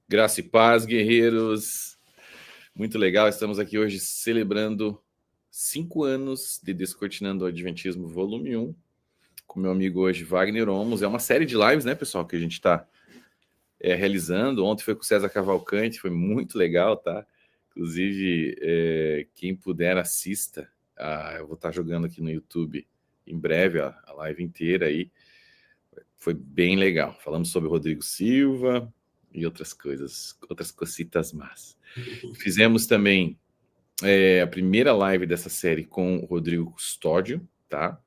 Graça e paz, guerreiros. Muito legal, estamos aqui hoje celebrando 5 anos de Descortinando o Adventismo, volume 1, com meu amigo hoje, Wagner Olmos. É uma série de lives, né, pessoal, que a gente está realizando. Ontem foi com o César Cavalcante, foi muito legal, tá? Inclusive, quem puder, assista. Eu vou estar jogando aqui no YouTube em breve a live inteira aí. Foi bem legal. Falamos sobre o Rodrigo Silva e outras coisas, outras cositas más. Fizemos também a primeira live dessa série com o Rodrigo Custódio, tá?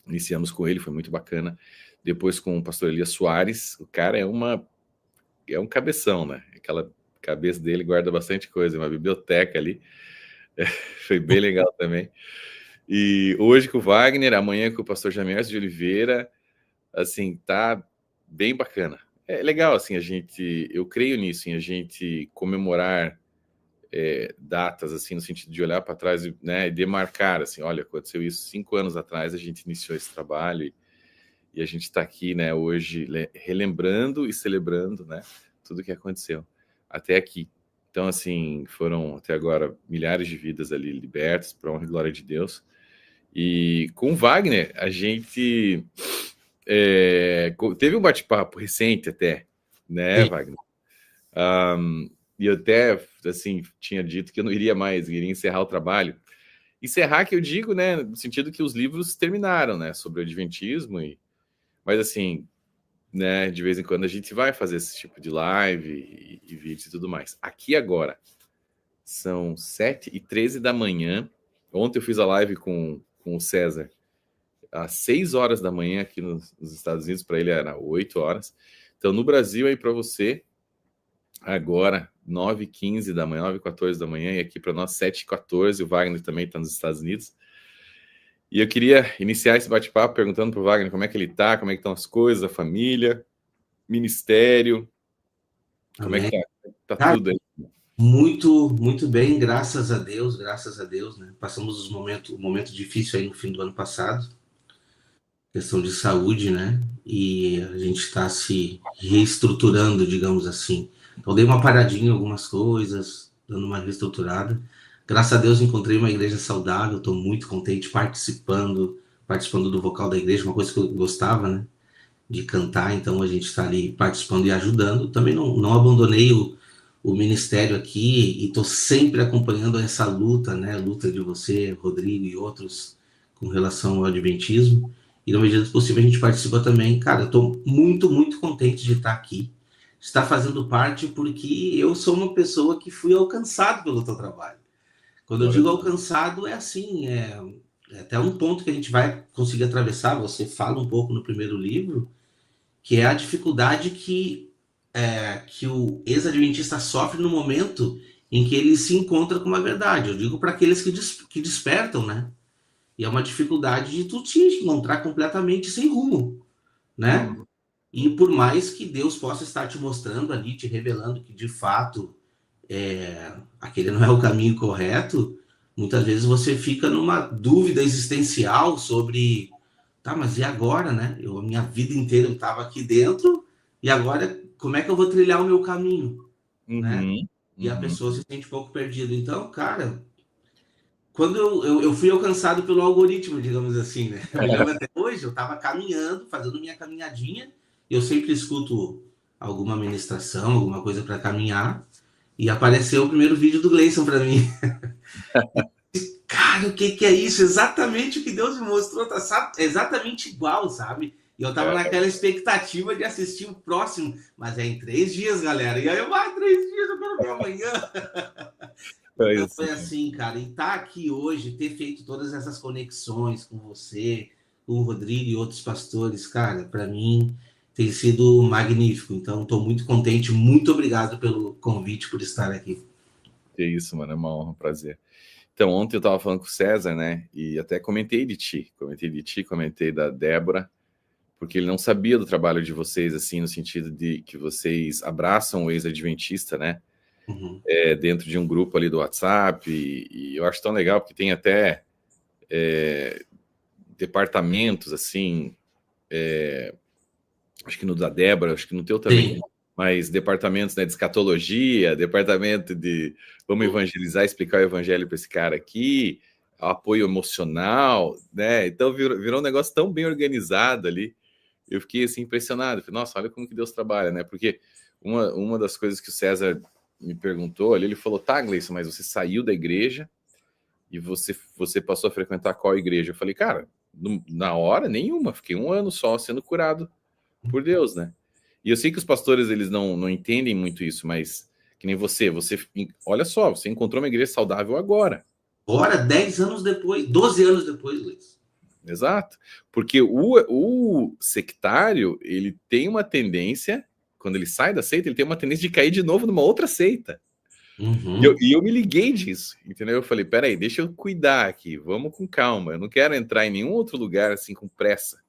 Iniciamos com ele, foi muito bacana. Depois com o pastor Elias Soares. O cara é um cabeção, né? Aquela cabeça dele guarda bastante coisa, uma biblioteca ali. Foi bem legal também. E hoje com o Wagner, amanhã com o pastor Jamierson de Oliveira. Assim, tá bem bacana. É legal, assim, eu creio nisso, em a gente comemorar datas, assim, no sentido de olhar para trás, né, e demarcar, assim, olha, aconteceu isso 5 anos atrás, a gente iniciou esse trabalho e a gente está aqui, né, hoje relembrando e celebrando, né, tudo que aconteceu até aqui. Então, assim, foram até agora milhares de vidas ali libertas, para honra e glória de Deus. E com o Wagner, a gente teve um bate-papo recente até, né, Sim. Wagner? E eu até, assim, tinha dito que eu não iria mais, iria encerrar o trabalho. Encerrar, que eu digo, né, no sentido que os livros terminaram, né, sobre o Adventismo, mas assim, né, de vez em quando a gente vai fazer esse tipo de live e vídeos e tudo mais. Aqui agora, são 7h13 da manhã. Ontem eu fiz a live com o César, às 6 horas da manhã aqui nos Estados Unidos, para ele era 8 horas. Então, no Brasil, aí para você, agora, 9h15 da manhã, 9h14 da manhã, e aqui para nós, 7h14. O Wagner também está nos Estados Unidos. E eu queria iniciar esse bate-papo perguntando para o Wagner como é que ele está, como é que estão as coisas, a família, ministério, como é que Amém. tá Cara, tudo aí? muito bem, graças a Deus, né? Passamos um momento difícil aí no fim do ano passado, questão de saúde, né? E a gente está se reestruturando, digamos assim. Então, dei uma paradinha em algumas coisas, dando uma reestruturada. Graças a Deus, encontrei uma igreja saudável, estou muito contente participando do vocal da igreja, uma coisa que eu gostava, né? De cantar, então a gente está ali participando e ajudando. Também não abandonei o ministério aqui e estou sempre acompanhando essa luta, né? A luta de você, Rodrigo e outros com relação ao adventismo. E na medida do possível a gente participa também. Cara, eu estou muito contente de estar aqui, estar fazendo parte, porque eu sou uma pessoa que fui alcançado pelo teu trabalho. Quando eu Glória a digo Deus. alcançado, é assim, é até um ponto que a gente vai conseguir atravessar. Você fala um pouco no primeiro livro, que é a dificuldade que o ex-adventista sofre no momento em que ele se encontra com uma verdade. Eu digo para aqueles que despertam, né? E é uma dificuldade de tu te encontrar completamente sem rumo, né? Uhum. E por mais que Deus possa estar te mostrando ali, te revelando que de fato aquele não é o caminho correto, muitas vezes você fica numa dúvida existencial sobre, tá, mas e agora, né? A minha vida inteira eu estava aqui dentro, e agora como é que eu vou trilhar o meu caminho, né? Uhum. E a Uhum. pessoa se sente um pouco perdida. Então, cara, quando eu fui alcançado pelo algoritmo, digamos assim, né? Eu me lembro até hoje, eu estava caminhando, fazendo minha caminhadinha, eu sempre escuto alguma ministração, alguma coisa para caminhar, e apareceu o primeiro vídeo do Gleison para mim. Cara, o que é isso? Exatamente o que Deus me mostrou, tá, sabe? Exatamente igual, sabe? E eu tava naquela expectativa de assistir o próximo, mas é em 3 dias, galera. E aí eu, 3 dias, eu quero ver amanhã. É Então isso. foi assim, cara. E tá aqui hoje, ter feito todas essas conexões com você, com o Rodrigo e outros pastores, cara, para mim tem sido magnífico. Então estou muito contente. Muito obrigado pelo convite, por estar aqui. É isso, mano, é uma honra, um prazer. Então, ontem eu estava falando com o César, né, e até comentei da Débora, porque ele não sabia do trabalho de vocês, assim, no sentido de que vocês abraçam o ex-adventista, né, Uhum. dentro de um grupo ali do WhatsApp, e eu acho tão legal, porque tem até departamentos, assim, acho que no da Débora, acho que no teu também, Tem, mais departamentos, né, de escatologia, departamento de vamos evangelizar, explicar o evangelho para esse cara aqui, apoio emocional, né? Então virou um negócio tão bem organizado ali. Eu fiquei assim impressionado. Falei, nossa, olha como que Deus trabalha, né? Porque uma das coisas que o César me perguntou ali, ele falou, tá, Gleison, mas você saiu da igreja e você passou a frequentar qual igreja? Eu falei, cara, na hora, nenhuma. Fiquei 1 ano só sendo curado por Deus, né? E eu sei que os pastores, eles não entendem muito isso, mas que nem você, olha só, você encontrou uma igreja saudável agora. Agora, 10 anos depois, 12 anos depois, Luiz. Exato. Porque o sectário, ele tem uma tendência, quando ele sai da seita, ele tem uma tendência de cair de novo numa outra seita. Uhum. E eu me liguei disso, entendeu? Eu falei, peraí, deixa eu cuidar aqui, vamos com calma. Eu não quero entrar em nenhum outro lugar assim com pressa,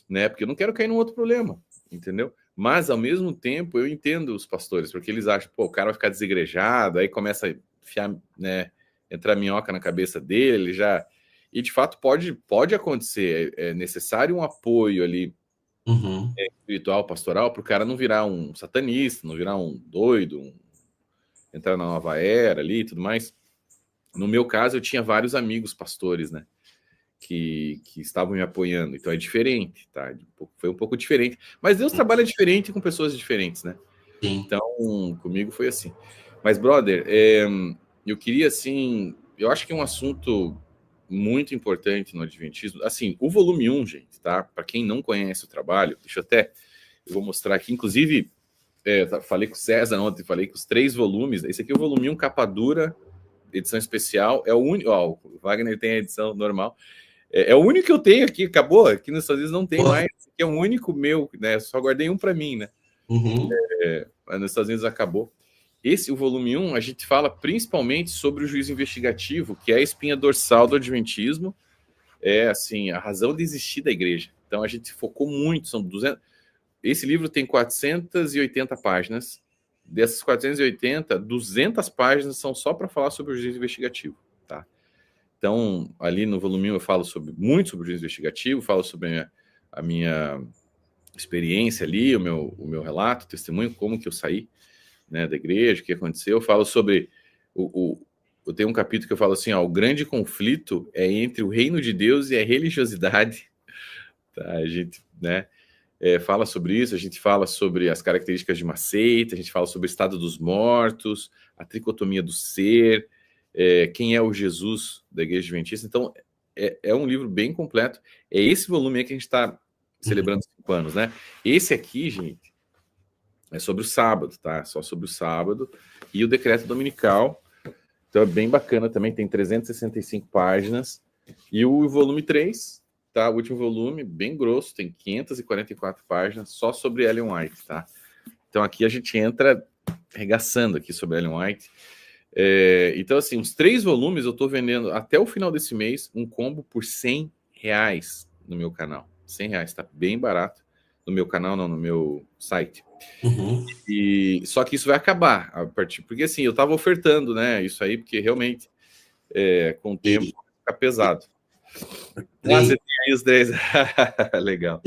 né? Porque eu não quero cair num outro problema, entendeu? Mas, ao mesmo tempo, eu entendo os pastores, porque eles acham, pô, o cara vai ficar desigrejado, aí começa a enfiar, né, entrar minhoca na cabeça dele, já... E, de fato, pode acontecer. É necessário um apoio ali espiritual, pastoral, para o cara não virar um satanista, não virar um doido, entrar na nova era ali e tudo mais. No meu caso, eu tinha vários amigos pastores, né? Que estavam me apoiando. Então é diferente, tá? Foi um pouco diferente. Mas Deus trabalha diferente com pessoas diferentes, né? Sim. Então, comigo foi assim. Mas, brother, eu queria, assim... Eu acho que é um assunto muito importante no Adventismo. Assim, o volume 1, gente, tá? Para quem não conhece o trabalho, eu vou mostrar aqui. Inclusive, falei com o César ontem, falei que os 3 volumes... Esse aqui é o volume 1, capa dura, edição especial. É o único... Ó, o Wagner tem a edição normal. É o único que eu tenho aqui, acabou. Aqui nos Estados Unidos não tem mais. Esse aqui é o único meu, né? Só guardei um para mim, né? Mas nos Estados Unidos acabou. O volume 1, a gente fala principalmente sobre o juízo investigativo, que é a espinha dorsal do Adventismo, é assim, a razão de existir da igreja. Então a gente focou muito, são 200... Esse livro tem 480 páginas. Dessas 480, 200 páginas são só para falar sobre o juízo investigativo, tá? Então, ali no volume 1 eu falo muito sobre o juízo investigativo, falo sobre a minha experiência ali, o meu relato, testemunho, como que eu saí, né, da igreja, o que aconteceu. Eu falo sobre... eu tenho um capítulo que eu falo assim, ó, o grande conflito é entre o reino de Deus e a religiosidade. Tá? A gente, né, fala sobre isso, a gente fala sobre as características de uma seita, a gente fala sobre o estado dos mortos, a tricotomia do ser, quem é o Jesus da Igreja Adventista. Então, é um livro bem completo. É esse volume aí que a gente está celebrando 5 anos, né? Esse aqui, gente, é sobre o sábado, tá? Só sobre o sábado. E o decreto dominical. Então, é bem bacana também, tem 365 páginas. E o volume 3, tá? O último volume, bem grosso, tem 544 páginas, só sobre Ellen White, tá? Então, aqui a gente entra arregaçando aqui sobre Ellen White. Então, assim, os 3 volumes eu estou vendendo até o final desse mês um combo por R$100 no meu canal. R$100, tá bem barato. No meu canal, não, no meu site. E só que isso vai acabar a partir, porque assim, eu estava ofertando, né? Isso aí, porque realmente com o tempo fica pesado. Você tem aí os 10. Legal.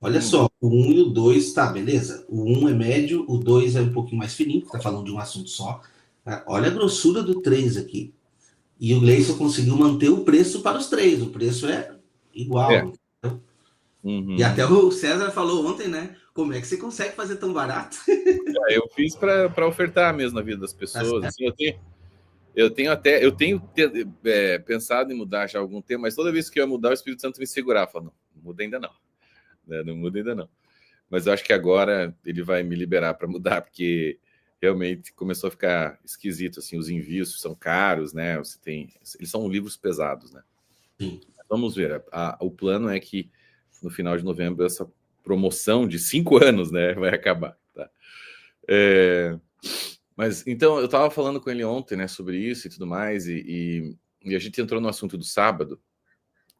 Olha só, o 1 e o 2, tá, beleza? O 1 é médio, o 2 é um pouquinho mais fininho, porque tá falando de um assunto só. Tá? Olha a grossura do 3 aqui. E o Gleison conseguiu manter o preço para os 3. O preço é igual. E até o César falou ontem, né? Como é que você consegue fazer tão barato? Eu fiz para ofertar mesmo na vida das pessoas. Assim, eu tenho pensado em mudar já há algum tempo, mas toda vez que eu ia mudar, o Espírito Santo me segurava. Falando, não muda ainda não. Não muda ainda não. Mas eu acho que agora ele vai me liberar para mudar, porque realmente começou a ficar esquisito, assim, os envios são caros, né? Eles são livros pesados, né? Sim. Vamos ver. O plano é que no final de novembro essa promoção de 5 anos, né, vai acabar, tá? Mas então eu estava falando com ele ontem, né, sobre isso e tudo mais, e a gente entrou no assunto do sábado.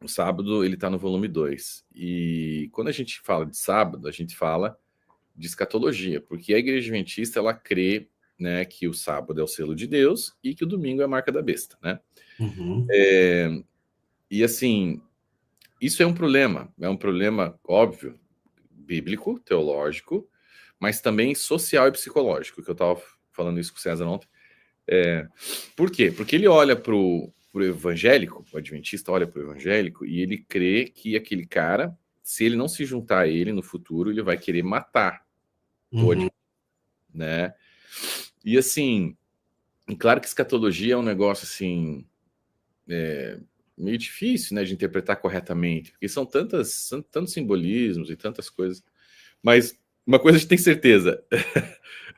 O sábado ele está no volume 2. E quando a gente fala de sábado, a gente fala de escatologia, porque a Igreja Adventista ela crê, né, que o sábado é o selo de Deus e que o domingo é a marca da besta, né? E assim, isso é um problema óbvio, bíblico, teológico, mas também social e psicológico, que eu estava falando isso com o César ontem. Por quê? Porque ele olha para o evangélico, o adventista olha para o evangélico e ele crê que aquele cara, se ele não se juntar a ele no futuro, ele vai querer matar o adventista, né? E assim, claro que escatologia é um negócio assim meio difícil, né, de interpretar corretamente, porque são tantos simbolismos e tantas coisas. Mas uma coisa a gente tem certeza: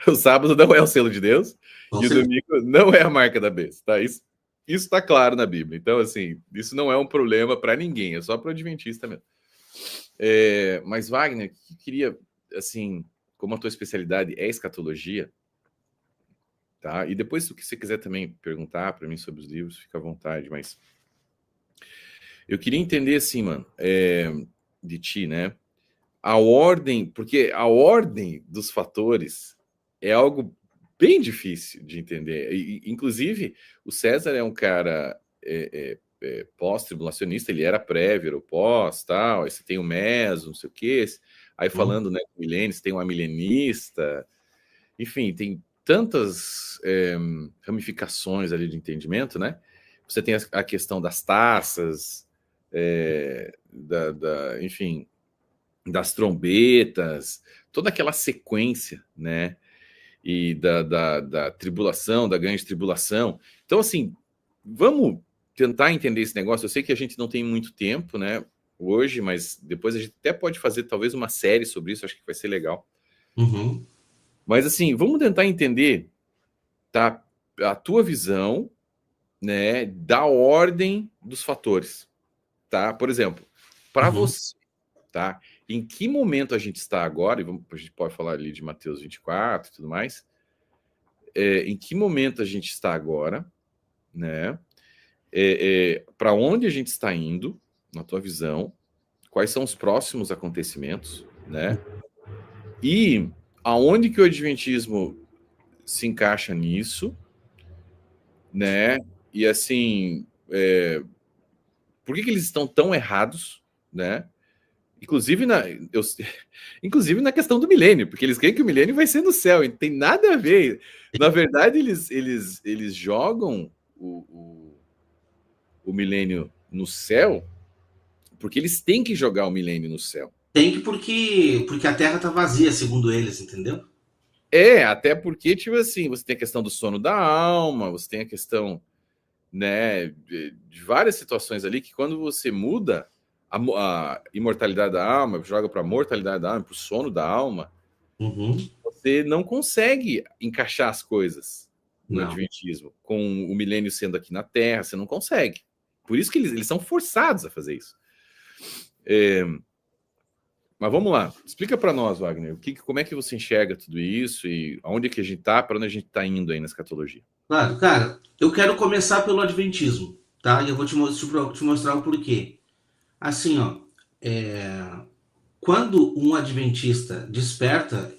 o sábado não é o selo de Deus e o domingo não é a marca da besta, tá? Isso está claro na Bíblia. Então, assim, isso não é um problema para ninguém, é só para o adventista mesmo. Mas, Wagner, que queria, assim, como a tua especialidade é escatologia, tá? E depois, se você quiser também perguntar para mim sobre os livros, fica à vontade, mas eu queria entender, assim, mano, de ti, né? A ordem, porque a ordem dos fatores é algo bem difícil de entender. Inclusive, o César é um cara pós-tribulacionista, ele era prévio, pós, tal, aí você tem o meso, não sei o quê, aí falando, né, milênio, você tem uma milenista, enfim, tem tantas ramificações ali de entendimento, né? Você tem a questão das taças, enfim, das trombetas, toda aquela sequência, né? E da tribulação, da grande tribulação. Então, assim, vamos tentar entender esse negócio. Eu sei que a gente não tem muito tempo, né, hoje, mas depois a gente até pode fazer talvez uma série sobre isso, acho que vai ser legal. Mas, assim, vamos tentar entender, tá, a tua visão, né, da ordem dos fatores, tá? Por exemplo, para você, tá? Em que momento a gente está agora, e a gente pode falar ali de Mateus 24 e tudo mais, em que momento a gente está agora, né? Para onde a gente está indo, na tua visão, quais são os próximos acontecimentos, né? E aonde que o adventismo se encaixa nisso, né? E assim, por que eles estão tão errados, né? Inclusive na questão do milênio, porque eles creem que o milênio vai ser no céu, e não tem nada a ver. Na verdade, eles jogam o milênio no céu porque eles têm que jogar o milênio no céu. Tem que porque a Terra está vazia, segundo eles, entendeu? Até porque, tipo assim, você tem a questão do sono da alma, você tem a questão, né, de várias situações ali que quando você muda a imortalidade da alma, joga para a mortalidade da alma, para o sono da alma, você não consegue encaixar as coisas no adventismo, com o milênio sendo aqui na Terra, você não consegue. Por isso que eles são forçados a fazer isso. Mas vamos lá, explica para nós, Wagner, como é que você enxerga tudo isso e aonde é que a gente está, para onde a gente está indo aí na escatologia? Claro, cara, eu quero começar pelo adventismo, tá? E eu vou te mostrar o porquê. Assim, ó, quando um adventista desperta,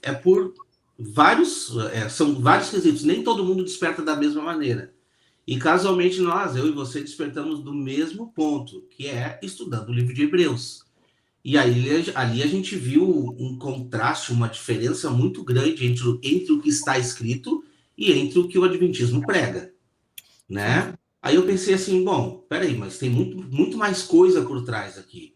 são vários quesitos, nem todo mundo desperta da mesma maneira. E casualmente eu e você, despertamos do mesmo ponto, que é estudando o livro de Hebreus. E aí, ali a gente viu um contraste, uma diferença muito grande entre o que está escrito e entre o que o adventismo prega, né? Aí eu pensei assim, bom, peraí, mas tem muito mais coisa por trás aqui.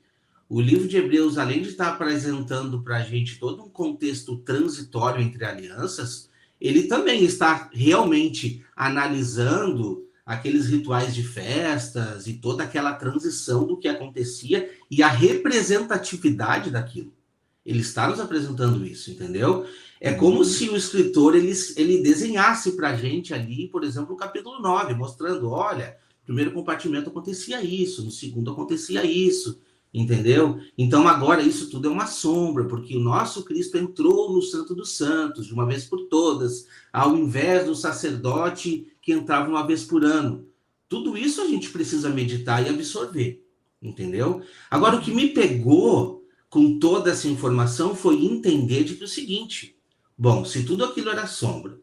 O livro de Hebreus, além de estar apresentando para a gente todo um contexto transitório entre alianças, ele também está realmente analisando aqueles rituais de festas e toda aquela transição do que acontecia e a representatividade daquilo. Ele está nos apresentando isso, entendeu? É como se o escritor ele desenhasse para a gente ali, por exemplo, o capítulo 9, mostrando, olha, no primeiro compartimento acontecia isso, no segundo acontecia isso, entendeu? Então agora isso tudo é uma sombra, porque o nosso Cristo entrou no Santo dos Santos, de uma vez por todas, ao invés do sacerdote que entrava uma vez por ano. Tudo isso a gente precisa meditar e absorver, entendeu? Agora, o que me pegou com toda essa informação foi entender de que o seguinte, bom, se tudo aquilo era sombra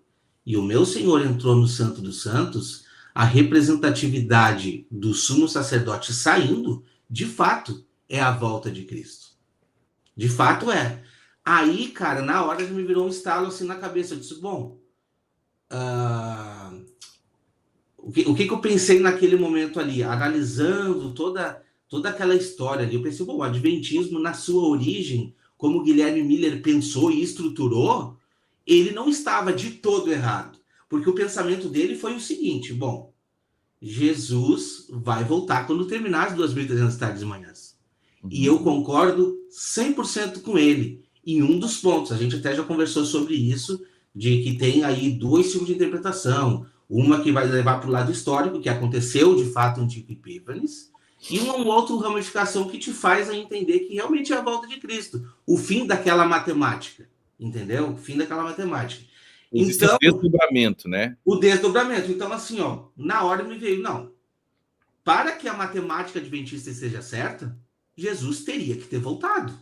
e o meu Senhor entrou no Santo dos Santos, a representatividade do sumo sacerdote saindo, de fato, é a volta de Cristo. De fato é. Aí, cara, na hora já me virou um estalo assim na cabeça. Eu disse, bom, o que eu pensei naquele momento ali, analisando toda aquela história ali, eu pensei, bom, o Adventismo, na sua origem, como o Guilherme Miller pensou e estruturou, ele não estava de todo errado. Porque o pensamento dele foi o seguinte, bom, Jesus vai voltar quando terminar as 2.300 tardes e manhãs. E eu concordo 100% com ele. Em um dos pontos, a gente até já conversou sobre isso, de que tem aí dois tipos de interpretação. Uma que vai levar para o lado histórico, que aconteceu de fato em tipo Epífanes, e uma outra ramificação que te faz a entender que realmente é a volta de Cristo. O fim daquela matemática, entendeu? O fim daquela matemática. Existe Então, o desdobramento, né? o desdobramento. Então, assim, ó, na hora me veio, não, para que a matemática adventista seja certa, Jesus teria que ter voltado.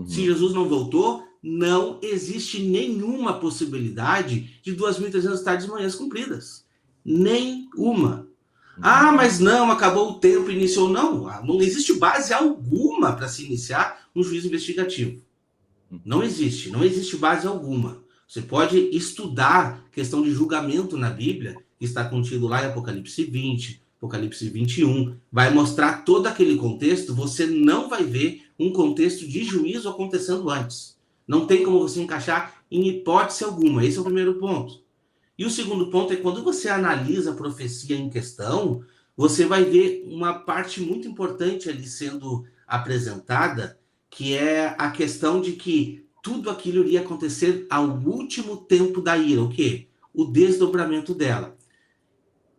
Se Jesus não voltou, não existe nenhuma possibilidade de 2.300 tardes e manhãs cumpridas. Nenhuma. Ah, mas não, acabou o tempo, iniciou. Não, não existe base alguma para se iniciar um juízo investigativo. Não existe base alguma. Você pode estudar questão de julgamento na Bíblia, que está contido lá em Apocalipse 20, Apocalipse 21, vai mostrar todo aquele contexto, você não vai ver um contexto de juízo acontecendo antes. Não tem como você encaixar em hipótese alguma. Esse é o primeiro ponto. E o segundo ponto é quando você analisa a profecia em questão, você vai ver uma parte muito importante ali sendo apresentada, que é a questão de que tudo aquilo iria acontecer ao último tempo da ira. O quê? O desdobramento dela.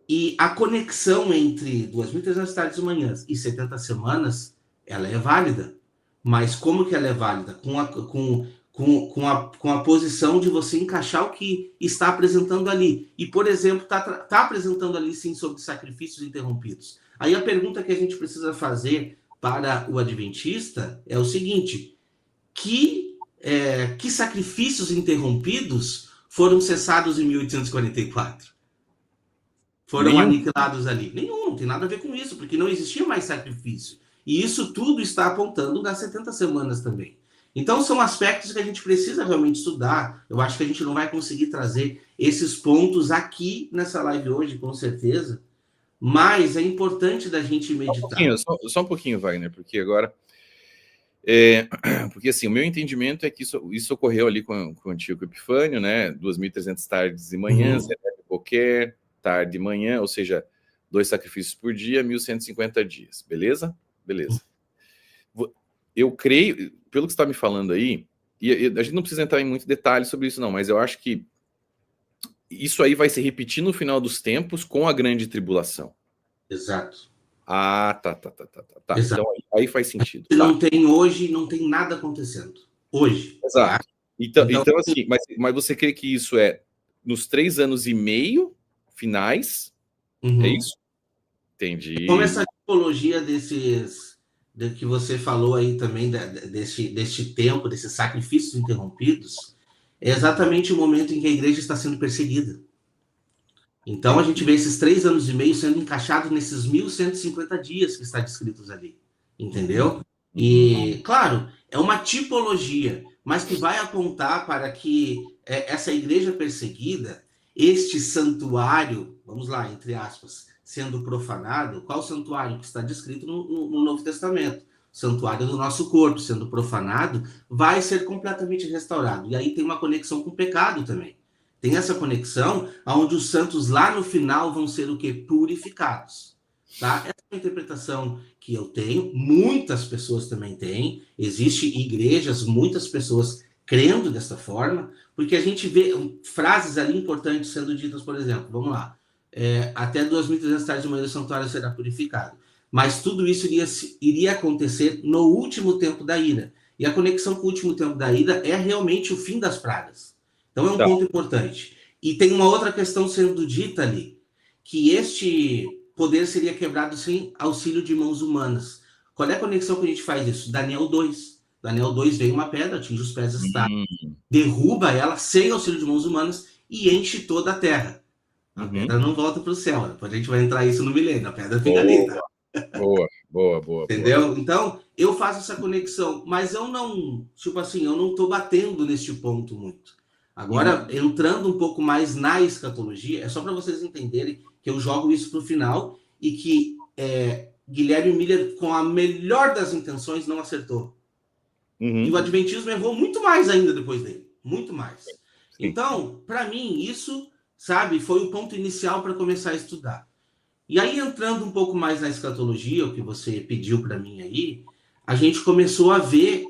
E a conexão entre 2.300 tardes e manhãs e 70 semanas, ela é válida. Mas como que ela é válida? Com a posição de você encaixar o que está apresentando ali. E, por exemplo, está apresentando ali, sim, sobre sacrifícios interrompidos. Aí a pergunta que a gente precisa fazer para o adventista é o seguinte: que sacrifícios interrompidos foram cessados em 1844? Foram aniquilados ali? Nenhum, não tem nada a ver com isso, porque não existia mais sacrifício. E isso tudo está apontando nas 70 semanas também. Então, são aspectos que a gente precisa realmente estudar. Eu acho que a gente não vai conseguir trazer esses pontos aqui nessa live hoje, com certeza, mas é importante da gente meditar. Só um pouquinho, Wagner, porque agora... porque assim, o meu entendimento é que isso ocorreu ali com o antigo Epifânio, né? 2.300 tardes e manhãs, qualquer tarde e manhã, ou seja, 2 sacrifícios por dia, 1.150 dias, beleza? Beleza. Eu creio, pelo que você está me falando aí, e a gente não precisa entrar em muito detalhe sobre isso não, mas eu acho que isso aí vai se repetir no final dos tempos com a grande tribulação. Exato. Ah, tá. Exato. Então aí faz sentido. Não tem hoje, não tem nada acontecendo. Hoje. Exato. Tá? Então assim, mas você crê que isso é nos 3 anos e meio finais? É isso? Entendi. Como essa tipologia que você falou aí também, deste tempo, desses sacrifícios interrompidos, é exatamente o momento em que a igreja está sendo perseguida. Então, a gente vê esses 3 anos e meio sendo encaixados nesses 1.150 dias que está descritos ali. Entendeu? E, claro, é uma tipologia, mas que vai apontar para que essa igreja perseguida, este santuário, vamos lá, entre aspas, sendo profanado. Qual santuário que está descrito no Novo Testamento? O santuário do nosso corpo sendo profanado vai ser completamente restaurado. E aí tem uma conexão com o pecado também. Tem essa conexão onde os santos lá no final vão ser o quê? Purificados. Tá? Essa é a interpretação que eu tenho, muitas pessoas também têm, existem igrejas, muitas pessoas crendo dessa forma, porque a gente vê frases ali importantes sendo ditas, por exemplo, vamos lá, até 2.300 tardes de manhã o santuário será purificado. Mas tudo isso iria acontecer no último tempo da ira. E a conexão com o último tempo da ira é realmente o fim das pragas. Então é um ponto importante. E tem uma outra questão sendo dita ali, que este poder seria quebrado sem auxílio de mãos humanas. Qual é a conexão que a gente faz isso? Daniel 2. Daniel 2 vem uma pedra, atinge os pés da estátua, derruba ela sem auxílio de mãos humanas e enche toda a terra. A pedra não volta para o céu. Depois a gente vai entrar isso no milênio. A pedra fica ali, tá? Boa, boa, boa. Entendeu? Então, eu faço essa conexão, mas eu não, tipo assim, eu não estou batendo neste ponto muito. Agora, entrando um pouco mais na escatologia, é só para vocês entenderem que eu jogo isso para o final e que Guilherme Miller, com a melhor das intenções, não acertou. E o Adventismo errou muito mais ainda depois dele. Muito mais. Sim. Então, para mim, isso, sabe, foi o ponto inicial para começar a estudar. E aí, entrando um pouco mais na escatologia, o que você pediu para mim aí, a gente começou a ver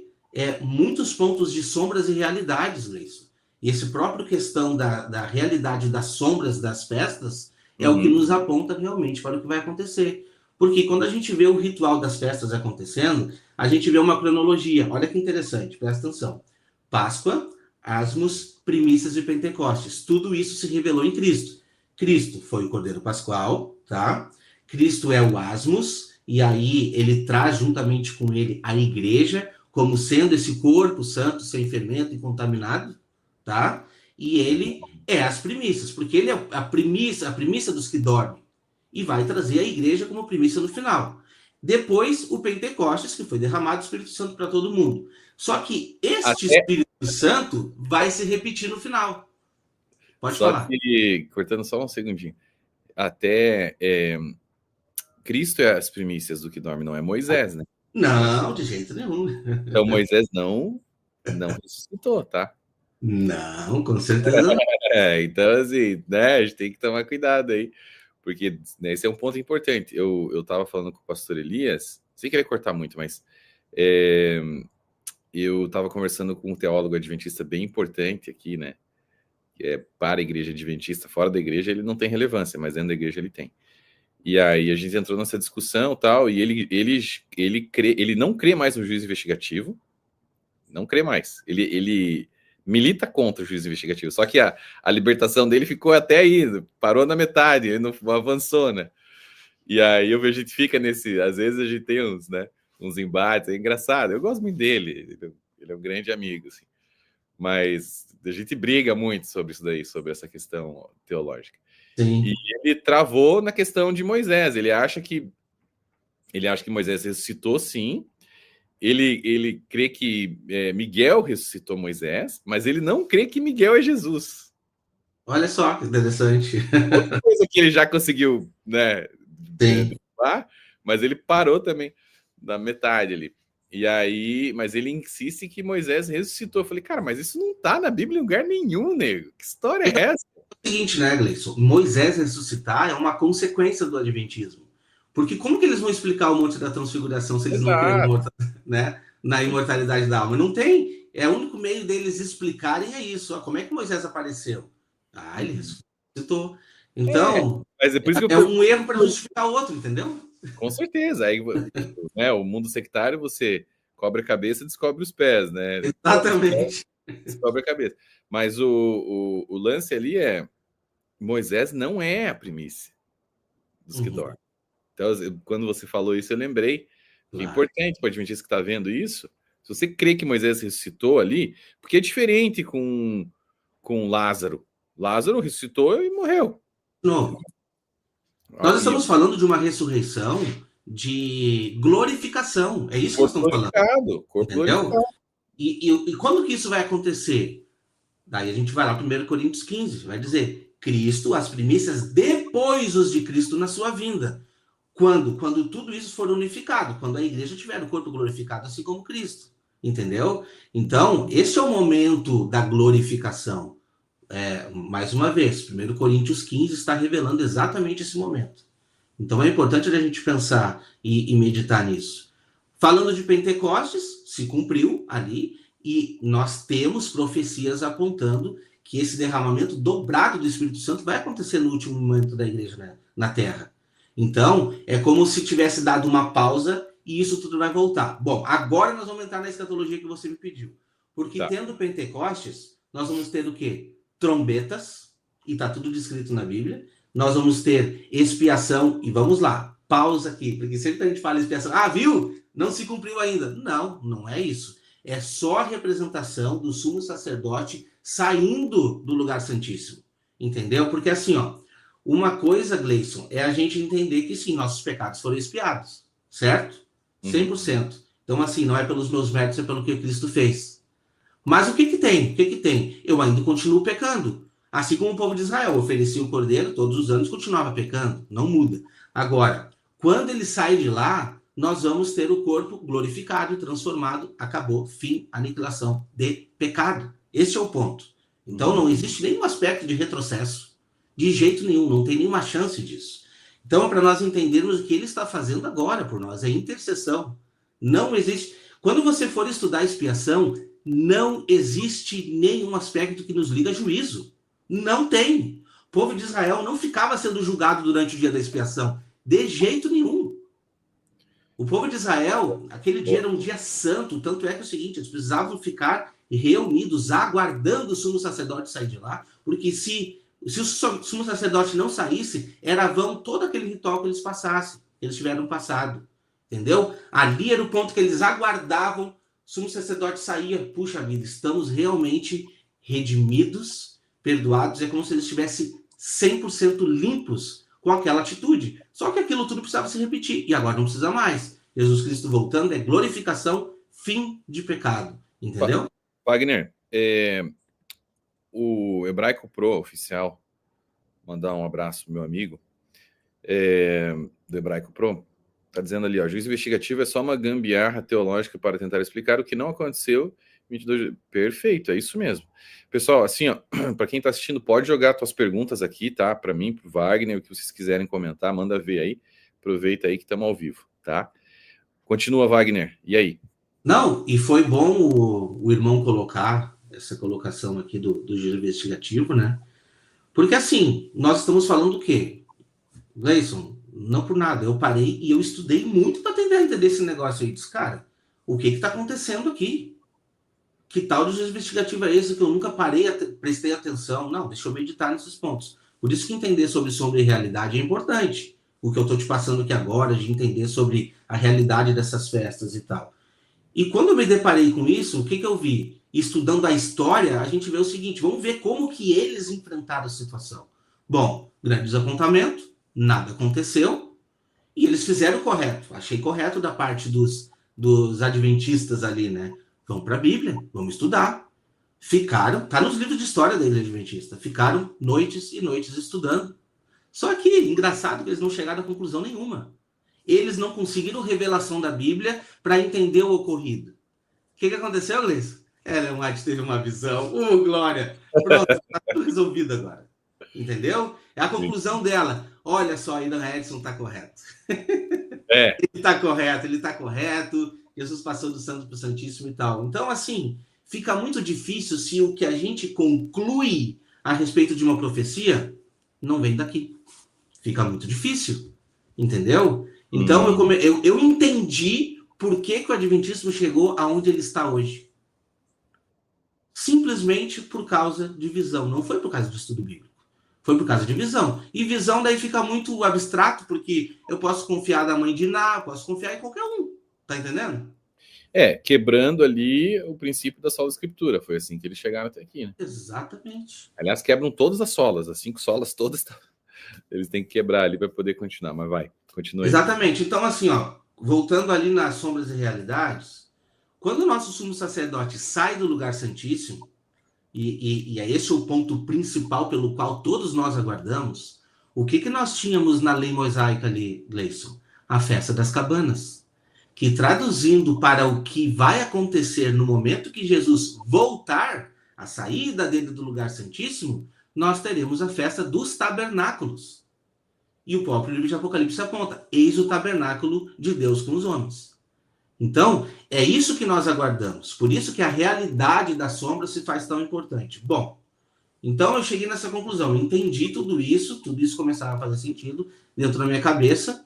muitos pontos de sombras e realidades, Gleison. E esse próprio questão da realidade das sombras das festas é o que nos aponta realmente para o que vai acontecer. Porque quando a gente vê o ritual das festas acontecendo, a gente vê uma cronologia. Olha que interessante, presta atenção. Páscoa, Asmos, Primícias e Pentecostes. Tudo isso se revelou em Cristo. Cristo foi o Cordeiro Pascual, tá? Cristo é o Asmos, e aí ele traz juntamente com ele a igreja, como sendo esse corpo santo, sem fermento e contaminado, tá? E ele é as primícias, porque ele é a primícia dos que dormem, e vai trazer a igreja como primícia no final. Depois, o Pentecostes, que foi derramado o Espírito Santo para todo mundo. Só que Espírito Santo vai se repetir no final. Pode falar. Que, cortando só um segundinho, até Cristo é as primícias do que dorme, não é Moisés, né? Não, de jeito nenhum. Então Moisés não ressuscitou, tá? Não, com certeza não. Então, assim, né, a gente tem que tomar cuidado aí, porque né, esse é um ponto importante. Eu estava falando com o pastor Elias, sem querer cortar muito, mas eu estava conversando com um teólogo adventista bem importante aqui, né? Que para a igreja adventista, fora da igreja ele não tem relevância, mas dentro da igreja ele tem. E aí a gente entrou nessa discussão tal, e ele não crê mais no juízo investigativo, não crê mais. Ele milita contra o juízo investigativo, só que a libertação dele ficou até aí, parou na metade, ele não avançou, né? E aí a gente fica nesse, às vezes a gente tem uns embates, é engraçado, eu gosto muito dele, ele é um grande amigo, assim. Mas a gente briga muito sobre isso daí, sobre essa questão teológica. Sim. E ele travou na questão de Moisés. Ele acha que Moisés ressuscitou, sim. Ele crê que Miguel ressuscitou Moisés, mas ele não crê que Miguel é Jesus. Olha só que interessante. Outra coisa que ele já conseguiu, né, derrubar, mas ele parou também na metade ali. E aí, mas ele insiste que Moisés ressuscitou. Eu falei, cara, mas isso não tá na Bíblia em lugar nenhum, nego. Que história é essa? É o seguinte, né, Gleison? Moisés ressuscitar é uma consequência do adventismo. Porque como que eles vão explicar o Monte da Transfiguração se eles não creem né, na imortalidade da alma? Não tem. É o único meio deles explicarem é isso. Como é que Moisés apareceu? Ele ressuscitou. Então, mas é por isso que um erro para justificar o outro, entendeu? Com certeza. Aí, né, o mundo sectário, você cobre a cabeça e descobre os pés, né? Exatamente. Descobre a cabeça. Mas o lance ali Moisés não é a primícia dos que dormem. Então, quando você falou isso, eu lembrei. É importante para o adventista que está vendo isso. Se você crê que Moisés ressuscitou ali, porque é diferente com Lázaro. Lázaro ressuscitou e morreu. Não. Nós estamos falando de uma ressurreição de glorificação. É isso que nós estamos falando. Corpo glorificado. E quando que isso vai acontecer? Daí a gente vai lá, 1 Coríntios 15, vai dizer, Cristo, as primícias depois os de Cristo na sua vinda. Quando? Quando tudo isso for unificado, quando a igreja tiver o corpo glorificado, assim como Cristo. Entendeu? Então, esse é o momento da glorificação. Mais uma vez, 1 Coríntios 15 está revelando exatamente esse momento. Então é importante a gente pensar e meditar nisso. Falando de Pentecostes, se cumpriu ali, e nós temos profecias apontando que esse derramamento dobrado do Espírito Santo vai acontecer no último momento da igreja, né, na Terra. Então, é como se tivesse dado uma pausa e isso tudo vai voltar. Bom, agora nós vamos entrar na escatologia que você me pediu. Porque tendo Pentecostes, nós vamos ter o quê? Trombetas, e está tudo descrito na Bíblia. Nós vamos ter expiação, e vamos lá, pausa aqui, porque sempre que a gente fala expiação, viu? Não se cumpriu ainda. Não, não é isso. É só a representação do sumo sacerdote saindo do lugar santíssimo. Entendeu? Porque assim, uma coisa, Gleison, é a gente entender que sim, nossos pecados foram expiados, certo? Uhum. 100%. Então, assim, não é pelos meus méritos, é pelo que Cristo fez. Mas o que que tem? O que que tem? Eu ainda continuo pecando. Assim como o povo de Israel oferecia o cordeiro todos os anos, continuava pecando. Não muda. Agora, quando ele sai de lá, nós vamos ter o corpo glorificado, transformado, acabou, fim, aniquilação de pecado. Esse é o ponto. Então, não existe nenhum aspecto de retrocesso. De jeito nenhum, não tem nenhuma chance disso. Então, é para nós entendermos o que ele está fazendo agora por nós, é intercessão. Não existe. Quando você for estudar a expiação, não existe nenhum aspecto que nos liga a juízo. Não tem. O povo de Israel não ficava sendo julgado durante o dia da expiação. De jeito nenhum. O povo de Israel, aquele dia era um dia santo, tanto é que é o seguinte, eles precisavam ficar reunidos, aguardando o sumo sacerdote sair de lá, porque se o sumo sacerdote não saísse, era vão todo aquele ritual que eles passassem, que eles tiveram passado. Entendeu? Ali era o ponto que eles aguardavam, o sumo sacerdote saía, puxa vida, estamos realmente redimidos, perdoados, é como se eles estivessem 100% limpos com aquela atitude. Só que aquilo tudo precisava se repetir, e agora não precisa mais. Jesus Cristo voltando é glorificação, fim de pecado. Entendeu? Wagner, o Hebraico Pro oficial, mandar um abraço pro meu amigo, do Hebraico Pro, tá dizendo ali, ó, juízo investigativo é só uma gambiarra teológica para tentar explicar o que não aconteceu. 22... Perfeito, é isso mesmo. Pessoal, assim, ó, para quem tá assistindo, pode jogar suas perguntas aqui, tá? Para mim, pro Wagner, o que vocês quiserem comentar, manda ver aí. Aproveita aí que estamos ao vivo, tá? Continua, Wagner. E aí? Não, e foi bom o irmão colocar essa colocação aqui do juízo investigativo, né? Porque assim, nós estamos falando do quê? Gleison, não por nada, eu parei e eu estudei muito para tentar entender esse negócio aí. Disse, cara, o que está acontecendo aqui? Que tal de juízo investigativo é esse que eu nunca prestei atenção? Não, deixa eu meditar nesses pontos. Por isso que entender sobre sombra e realidade é importante. O que eu estou te passando aqui agora, de entender sobre a realidade dessas festas e tal. E quando eu me deparei com isso, o que eu vi? Estudando a história, a gente vê o seguinte, vamos ver como que eles enfrentaram a situação. Bom, grande desapontamento, nada aconteceu, e eles fizeram o correto. Achei correto da parte dos adventistas ali, né? Vamos para a Bíblia, vamos estudar. Ficaram, tá nos livros de história da Igreja Adventista, ficaram noites e noites estudando. Só que, engraçado que eles não chegaram a conclusão nenhuma. Eles não conseguiram revelação da Bíblia para entender o ocorrido. O que aconteceu, Gleice? Ellen White teve uma visão. Glória! Pronto, está tudo resolvido agora. Entendeu? É a conclusão dela. Olha só, Aidan Edson está correto. Ele está correto. Jesus passou do santo para o santíssimo e tal. Então, assim, fica muito difícil se o que a gente conclui a respeito de uma profecia não vem daqui. Fica muito difícil. Entendeu? Então, eu entendi por que o Adventismo chegou aonde ele está hoje. Simplesmente por causa de visão. Não foi por causa do estudo bíblico. Foi por causa de visão. E visão daí fica muito abstrato, porque eu posso confiar na mãe de Ná, posso confiar em qualquer um. Tá entendendo? Quebrando ali o princípio da sola escritura. Foi assim que eles chegaram até aqui, né? Exatamente. Aliás, quebram todas as solas. As 5 solas todas. Eles têm que quebrar ali para poder continuar. Mas vai, continua aí. Exatamente. Então, assim, ó, voltando ali nas sombras e realidades, quando o nosso sumo sacerdote sai do lugar santíssimo, e é esse o ponto principal pelo qual todos nós aguardamos, o que nós tínhamos na lei mosaica ali, Gleison? A festa das cabanas. Que traduzindo para o que vai acontecer no momento que Jesus voltar, a saída dele do lugar santíssimo, nós teremos a festa dos tabernáculos. E o próprio livro de Apocalipse aponta, eis o tabernáculo de Deus com os homens. Então, é isso que nós aguardamos. Por isso que a realidade da sombra se faz tão importante. Bom, então eu cheguei nessa conclusão, entendi tudo isso começava a fazer sentido dentro da minha cabeça,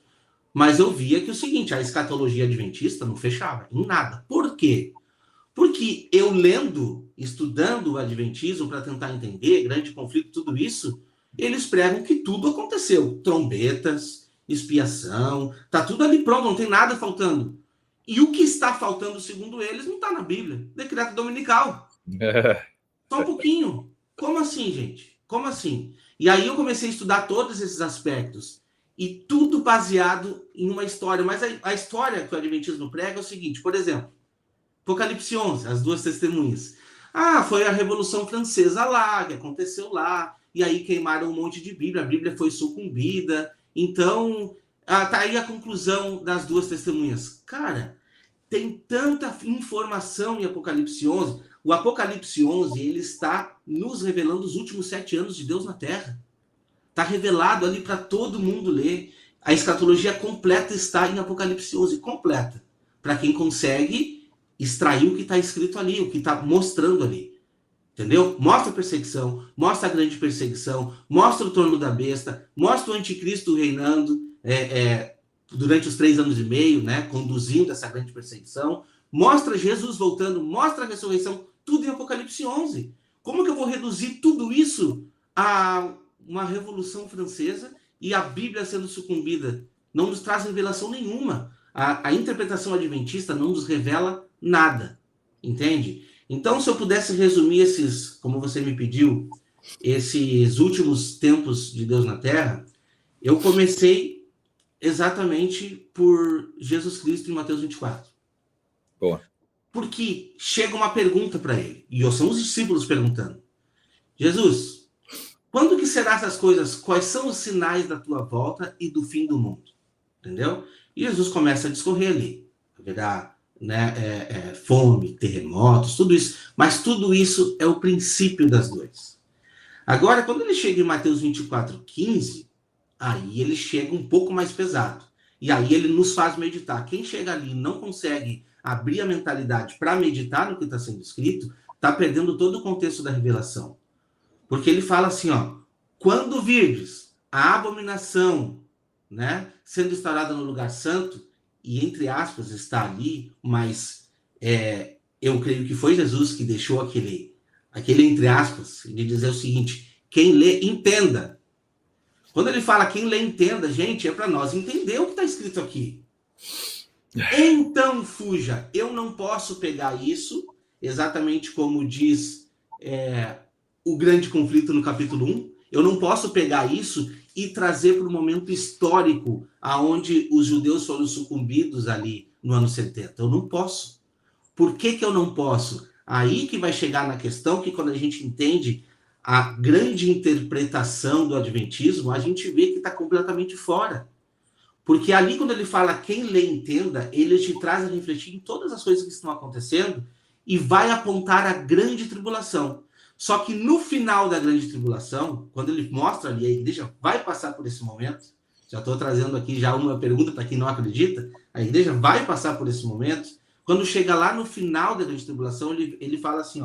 mas eu via que o seguinte, a escatologia adventista não fechava em nada. Por quê? Porque eu lendo, estudando o adventismo para tentar entender, grande conflito, tudo isso, eles pregam que tudo aconteceu. Trombetas, expiação, tá tudo ali pronto, não tem nada faltando. E o que está faltando, segundo eles, não está na Bíblia. Decreto dominical. Só um pouquinho. Como assim, gente? Como assim? E aí eu comecei a estudar todos esses aspectos. E tudo baseado em uma história. Mas a história que o Adventismo prega é o seguinte, por exemplo, Apocalipse 11, as duas testemunhas. Foi a Revolução Francesa lá, que aconteceu lá, e aí queimaram um monte de Bíblia, a Bíblia foi sucumbida. Então, tá aí a conclusão das duas testemunhas. Cara, tem tanta informação em Apocalipse 11. O Apocalipse 11, ele está nos revelando os últimos 7 anos de Deus na Terra. Está revelado ali para todo mundo ler. A escatologia completa está em Apocalipse 11, completa. Para quem consegue extrair o que está escrito ali, o que está mostrando ali. Entendeu? Mostra a perseguição, mostra a grande perseguição, mostra o trono da besta, mostra o anticristo reinando durante os 3 anos e meio, né, conduzindo essa grande perseguição. Mostra Jesus voltando, mostra a ressurreição, tudo em Apocalipse 11. Como que eu vou reduzir tudo isso a uma Revolução Francesa e a Bíblia sendo sucumbida? Não nos traz revelação nenhuma. A interpretação adventista não nos revela nada, entende? Então, se eu pudesse resumir esses, como você me pediu, esses últimos tempos de Deus na Terra, eu comecei exatamente por Jesus Cristo em Mateus 24. Boa. Porque chega uma pergunta para ele, e são os discípulos perguntando: Jesus, quando que serão essas coisas? Quais são os sinais da tua volta e do fim do mundo? Entendeu? E Jesus começa a discorrer ali. Haverá, né, fome, terremotos, tudo isso. Mas tudo isso é o princípio das dores. Agora, quando ele chega em Mateus 24:15, aí ele chega um pouco mais pesado. E aí ele nos faz meditar. Quem chega ali e não consegue abrir a mentalidade para meditar no que está sendo escrito, está perdendo todo o contexto da revelação. Porque ele fala assim, quando virdes a abominação, né, sendo instaurada no lugar santo, e entre aspas está ali, mas eu creio que foi Jesus que deixou aquele entre aspas, de dizer o seguinte: quem lê, entenda. Quando ele fala quem lê, entenda, gente, é para nós entender o que está escrito aqui. Então fuja. Eu não posso pegar isso, exatamente como diz o grande conflito no capítulo 1, eu não posso pegar isso e trazer para o momento histórico aonde os judeus foram sucumbidos ali no ano 70. Eu não posso. Por que eu não posso? Aí que vai chegar na questão que quando a gente entende a grande interpretação do adventismo, a gente vê que está completamente fora. Porque ali, quando ele fala quem lê, entenda, ele te traz a refletir em todas as coisas que estão acontecendo e vai apontar a grande tribulação. Só que no final da grande tribulação, quando ele mostra ali, a igreja vai passar por esse momento, já estou trazendo aqui já uma pergunta para quem não acredita, a igreja vai passar por esse momento, quando chega lá no final da grande tribulação, ele fala assim,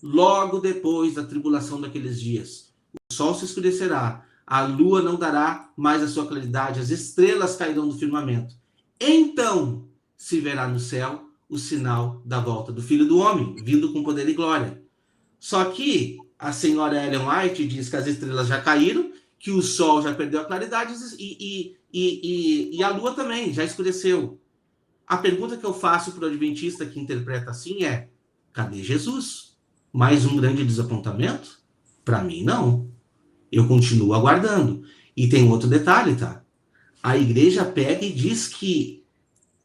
logo depois da tribulação daqueles dias, o sol se escurecerá, a lua não dará mais a sua claridade, as estrelas cairão do firmamento. Então se verá no céu o sinal da volta do Filho do Homem, vindo com poder e glória. Só que a senhora Ellen White diz que as estrelas já caíram, que o sol já perdeu a claridade e a lua também já escureceu. A pergunta que eu faço para o adventista que interpreta assim é: cadê Jesus? Mais um grande desapontamento? Para mim, não. Eu continuo aguardando. E tem outro detalhe, tá? A igreja pega e diz que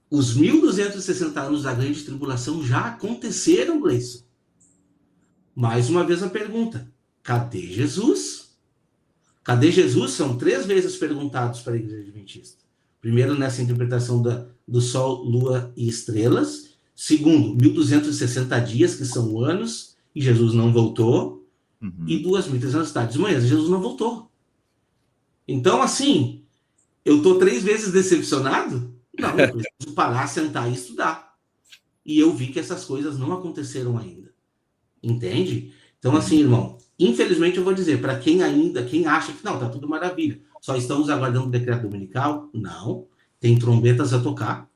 os 1260 anos da grande tribulação já aconteceram, Gleison. Mais uma vez a pergunta: cadê Jesus? Cadê Jesus? São 3 vezes perguntados para a igreja adventista. Primeiro, nessa interpretação do sol, lua e estrelas. Segundo, 1260 dias, que são anos, e Jesus não voltou. E 2.300 tardes de manhã, Jesus não voltou. Então, assim, eu estou 3 vezes decepcionado? Não, eu preciso parar, sentar e estudar. E eu vi que essas coisas não aconteceram ainda. Entende? Então, assim, irmão, infelizmente eu vou dizer, para quem acha que não, tá tudo maravilha, só estamos aguardando o decreto dominical, não, tem trombetas a tocar.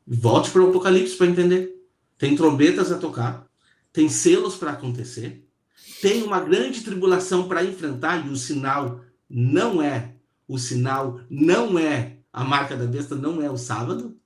Volte para o Apocalipse para entender. Tem trombetas a tocar, tem selos para acontecer, tem uma grande tribulação para enfrentar, e o sinal não é a marca da besta, não é o sábado,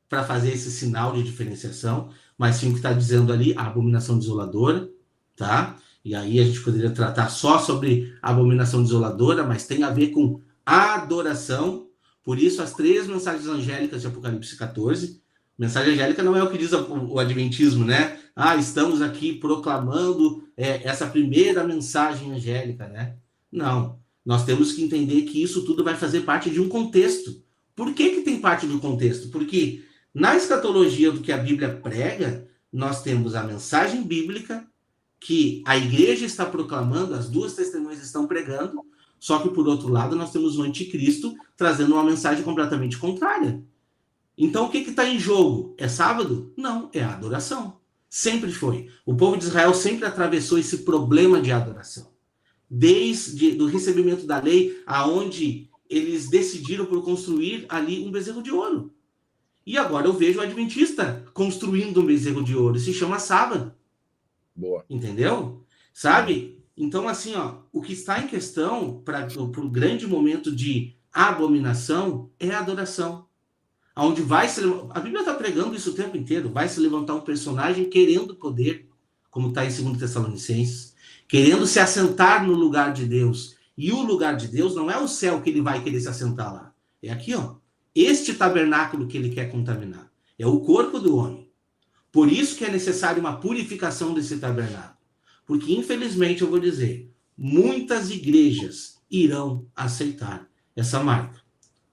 para fazer esse sinal de diferenciação, mas sim o que está dizendo ali, a abominação desoladora, tá? E aí a gente poderia tratar só sobre a abominação desoladora, mas tem a ver com adoração. Por isso, as 3 mensagens angélicas de Apocalipse 14. Mensagem angélica não é o que diz o Adventismo, né? Estamos aqui proclamando essa primeira mensagem angélica, né? Não. Nós temos que entender que isso tudo vai fazer parte de um contexto. Por que tem parte do contexto? Porque na escatologia do que a Bíblia prega, nós temos a mensagem bíblica que a igreja está proclamando, as 2 testemunhas estão pregando, só que, por outro lado, nós temos o anticristo trazendo uma mensagem completamente contrária. Então, o que está em jogo? É sábado? Não, é a adoração. Sempre foi. O povo de Israel sempre atravessou esse problema de adoração. Desde o recebimento da lei, aonde eles decidiram por construir ali um bezerro de ouro. E agora eu vejo o adventista construindo um bezerro de ouro. Se chama sábado. Boa. Entendeu? Sabe? Então, assim, o que está em questão para o grande momento de abominação é a adoração. Onde vai se... A Bíblia está pregando isso o tempo inteiro. Vai se levantar um personagem querendo poder, como está em 2 Tessalonicenses, querendo se assentar no lugar de Deus. E o lugar de Deus não é o céu que ele vai querer se assentar lá. É aqui, este tabernáculo que ele quer contaminar. É o corpo do homem. Por isso que é necessário uma purificação desse tabernáculo. Porque, infelizmente, eu vou dizer, muitas igrejas irão aceitar essa marca.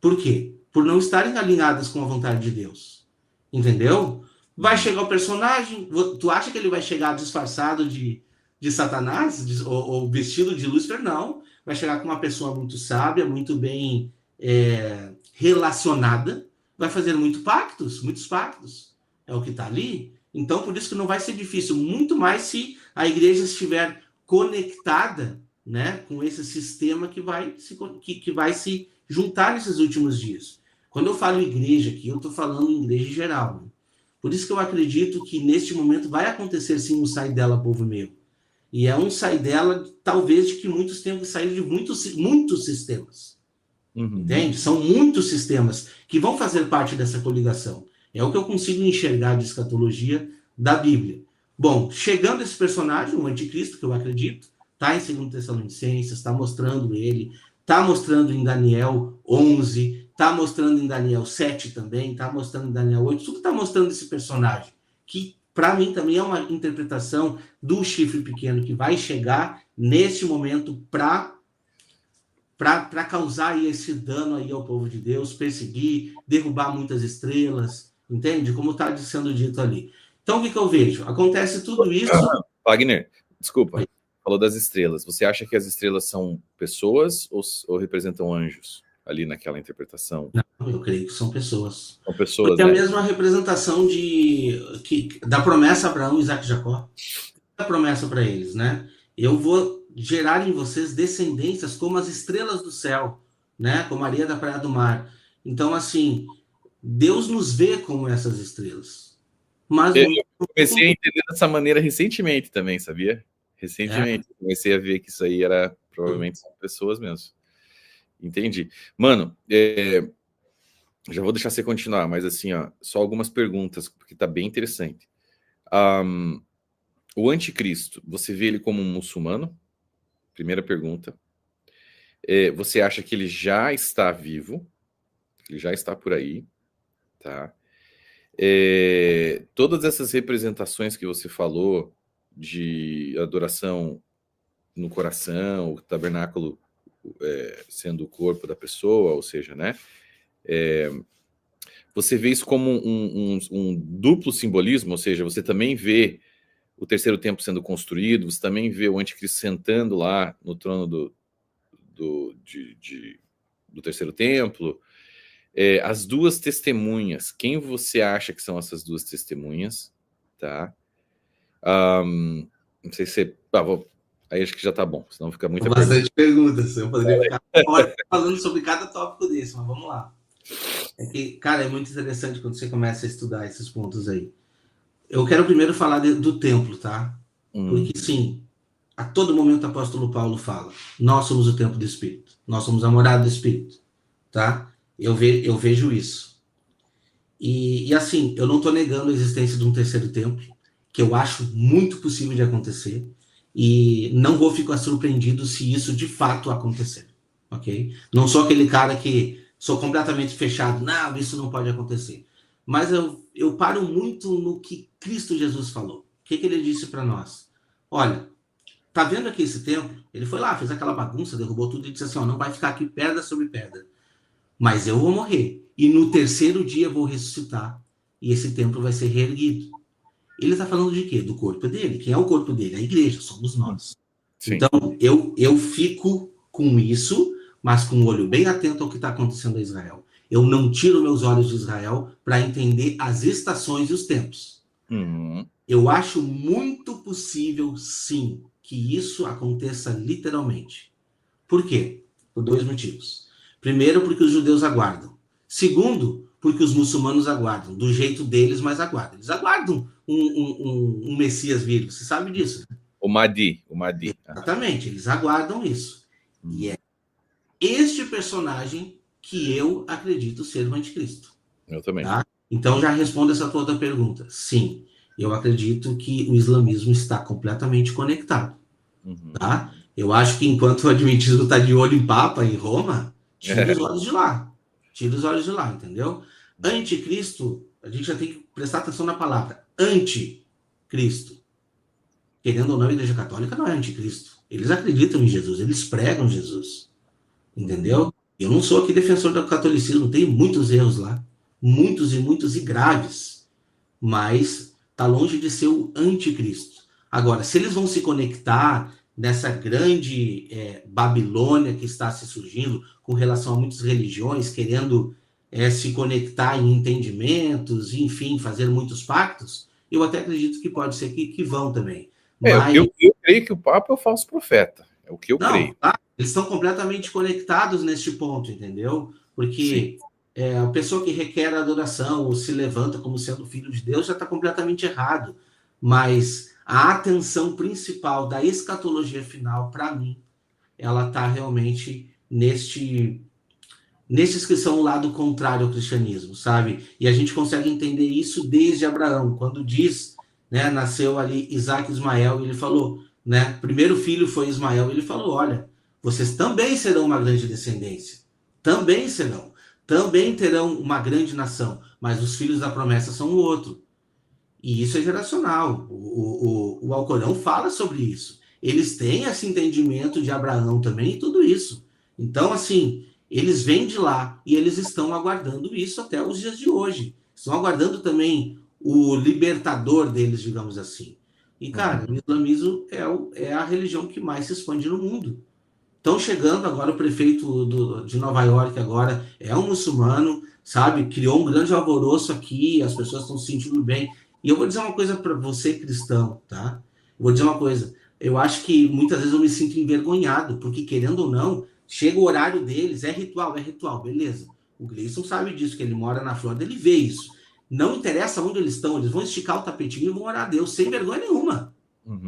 Por quê? Por não estarem alinhadas com a vontade de Deus. Entendeu? Vai chegar o personagem, tu acha que ele vai chegar disfarçado de Satanás? Ou vestido de Lúcifer? Não. Vai chegar com uma pessoa muito sábia, muito bem relacionada, vai fazer muitos pactos. É o que está ali. Então, por isso que não vai ser difícil, muito mais se a igreja estiver conectada, né, com esse sistema que vai se juntar nesses últimos dias. Quando eu falo igreja aqui, eu estou falando em igreja em geral. Né? Por isso que eu acredito que neste momento vai acontecer sim um sai dela, povo meu. E é um sai dela, talvez, de que muitos tenham que sair de muitos sistemas. Uhum. Entende? São muitos sistemas que vão fazer parte dessa coligação. É o que eu consigo enxergar de escatologia da Bíblia. Bom, chegando esse personagem, o anticristo, que eu acredito, está em 2 Tessalonicenses, está mostrando ele, está mostrando em Daniel 11, está mostrando em Daniel 7 também, está mostrando em Daniel 8, tudo está mostrando esse personagem, que para mim também é uma interpretação do chifre pequeno que vai chegar neste momento para causar aí esse dano aí ao povo de Deus, perseguir, derrubar muitas estrelas, entende? Como está sendo dito ali. Então, o que eu vejo? Acontece tudo isso... Wagner, desculpa, falou das estrelas. Você acha que as estrelas são pessoas ou representam anjos ali naquela interpretação? Não, eu creio que são pessoas. São pessoas, porque é a mesma representação da promessa a Abraão, Isaac e Jacó. A promessa para eles, né? Eu vou gerar em vocês descendências como as estrelas do céu, né? Como a areia da praia do mar. Então, assim, Deus nos vê como essas estrelas. Mas eu comecei a entender dessa maneira recentemente também, sabia? Recentemente. Comecei a ver que isso aí era, provavelmente, são pessoas mesmo. Entendi. Mano, já vou deixar você continuar, mas assim, só algumas perguntas, porque tá bem interessante. O anticristo, você vê ele como um muçulmano? Primeira pergunta. Você acha que ele já está vivo? Ele já está por aí, tá? Todas essas representações que você falou de adoração no coração, o tabernáculo sendo o corpo da pessoa, ou seja, né? Você vê isso como um duplo simbolismo, ou seja, você também vê o terceiro templo sendo construído, você também vê o anticristo sentando lá no trono do terceiro templo. As duas testemunhas, quem você acha que são essas duas testemunhas, tá? Não sei se aí acho que já tá bom, senão fica muita bastante perguntas. Eu poderia ficar falando sobre cada tópico desse, mas vamos lá. Cara, é muito interessante quando você começa a estudar esses pontos aí. Eu quero primeiro falar do templo, tá? Porque, sim, a todo momento o apóstolo Paulo fala, nós somos o templo do Espírito, nós somos a morada do Espírito, tá? Eu vejo isso. E assim, eu não estou negando a existência de um terceiro templo, que eu acho muito possível de acontecer, e não vou ficar surpreendido se isso de fato acontecer. ok? Não sou aquele cara que sou completamente fechado, não, isso não pode acontecer. Mas eu paro muito no que Cristo Jesus falou. O que ele disse para nós? Olha, tá vendo aqui esse templo? Ele foi lá, fez aquela bagunça, derrubou tudo e disse assim, ó, não vai ficar aqui pedra sobre pedra. Mas eu vou morrer. E no terceiro dia eu vou ressuscitar. E esse templo vai ser reerguido. Ele está falando de quê? Do corpo dele. Quem é o corpo dele? A igreja, somos nós. Sim. Então, eu fico com isso, mas com o olho bem atento ao que está acontecendo em Israel. Eu não tiro meus olhos de Israel para entender as estações e os tempos. Uhum. Eu acho muito possível, sim, que isso aconteça literalmente. Por quê? Por dois motivos. Primeiro, porque os judeus aguardam. Segundo, porque os muçulmanos aguardam. Do jeito deles, mas aguardam. Eles aguardam um Messias vir. Você sabe disso? O Mahdi. Exatamente, eles aguardam isso. E é este personagem que eu acredito ser o anticristo. Eu também. Tá? Então, já respondo essa tua outra pergunta. Sim, eu acredito que o islamismo está completamente conectado. Uhum. Tá? Eu acho que enquanto o adventismo está de olho em Papa, em Roma, tira os olhos de lá. Tira os olhos de lá, entendeu? Anticristo, a gente já tem que prestar atenção na palavra. Anticristo. Querendo ou não, a Igreja Católica não é anticristo. Eles acreditam em Jesus, eles pregam Jesus. Entendeu? Eu não sou aqui defensor do catolicismo, tem muitos erros lá. Muitos e graves. Mas está longe de ser o anticristo. Agora, se eles vão se conectar nessa grande Babilônia que está se surgindo com relação a muitas religiões, querendo se conectar em entendimentos, enfim, fazer muitos pactos, eu até acredito que pode ser que vão também. Mas... Eu creio que o Papa é o falso profeta. É o que eu creio. Tá? Eles estão completamente conectados neste ponto, entendeu? Porque a pessoa que requer adoração ou se levanta como sendo filho de Deus já está completamente errado. Mas a atenção principal da escatologia final, para mim, ela está realmente nestes que são o lado contrário ao cristianismo, sabe? E a gente consegue entender isso desde Abraão, quando diz, né, nasceu ali Isaac e Ismael, e ele falou, né, primeiro filho foi Ismael, ele falou, olha, vocês também serão uma grande descendência, também serão, também terão uma grande nação, mas os filhos da promessa são o outro. E isso é geracional. O Alcorão fala sobre isso. Eles têm esse entendimento de Abraão também e tudo isso. Então, assim, eles vêm de lá e eles estão aguardando isso até os dias de hoje. Estão aguardando também o libertador deles, digamos assim. E, cara, o islamismo é a religião que mais se expande no mundo. Estão chegando agora, o prefeito de Nova York agora é um muçulmano, sabe? Criou um grande alvoroço aqui, as pessoas estão se sentindo bem. E eu vou dizer uma coisa para você, cristão, tá? Eu vou dizer uma coisa. Eu acho que muitas vezes eu me sinto envergonhado, porque, querendo ou não, chega o horário deles, é ritual, beleza. O Gleison sabe disso, que ele mora na Flórida, ele vê isso. Não interessa onde eles estão, eles vão esticar o tapetinho e vão orar a Deus, sem vergonha nenhuma.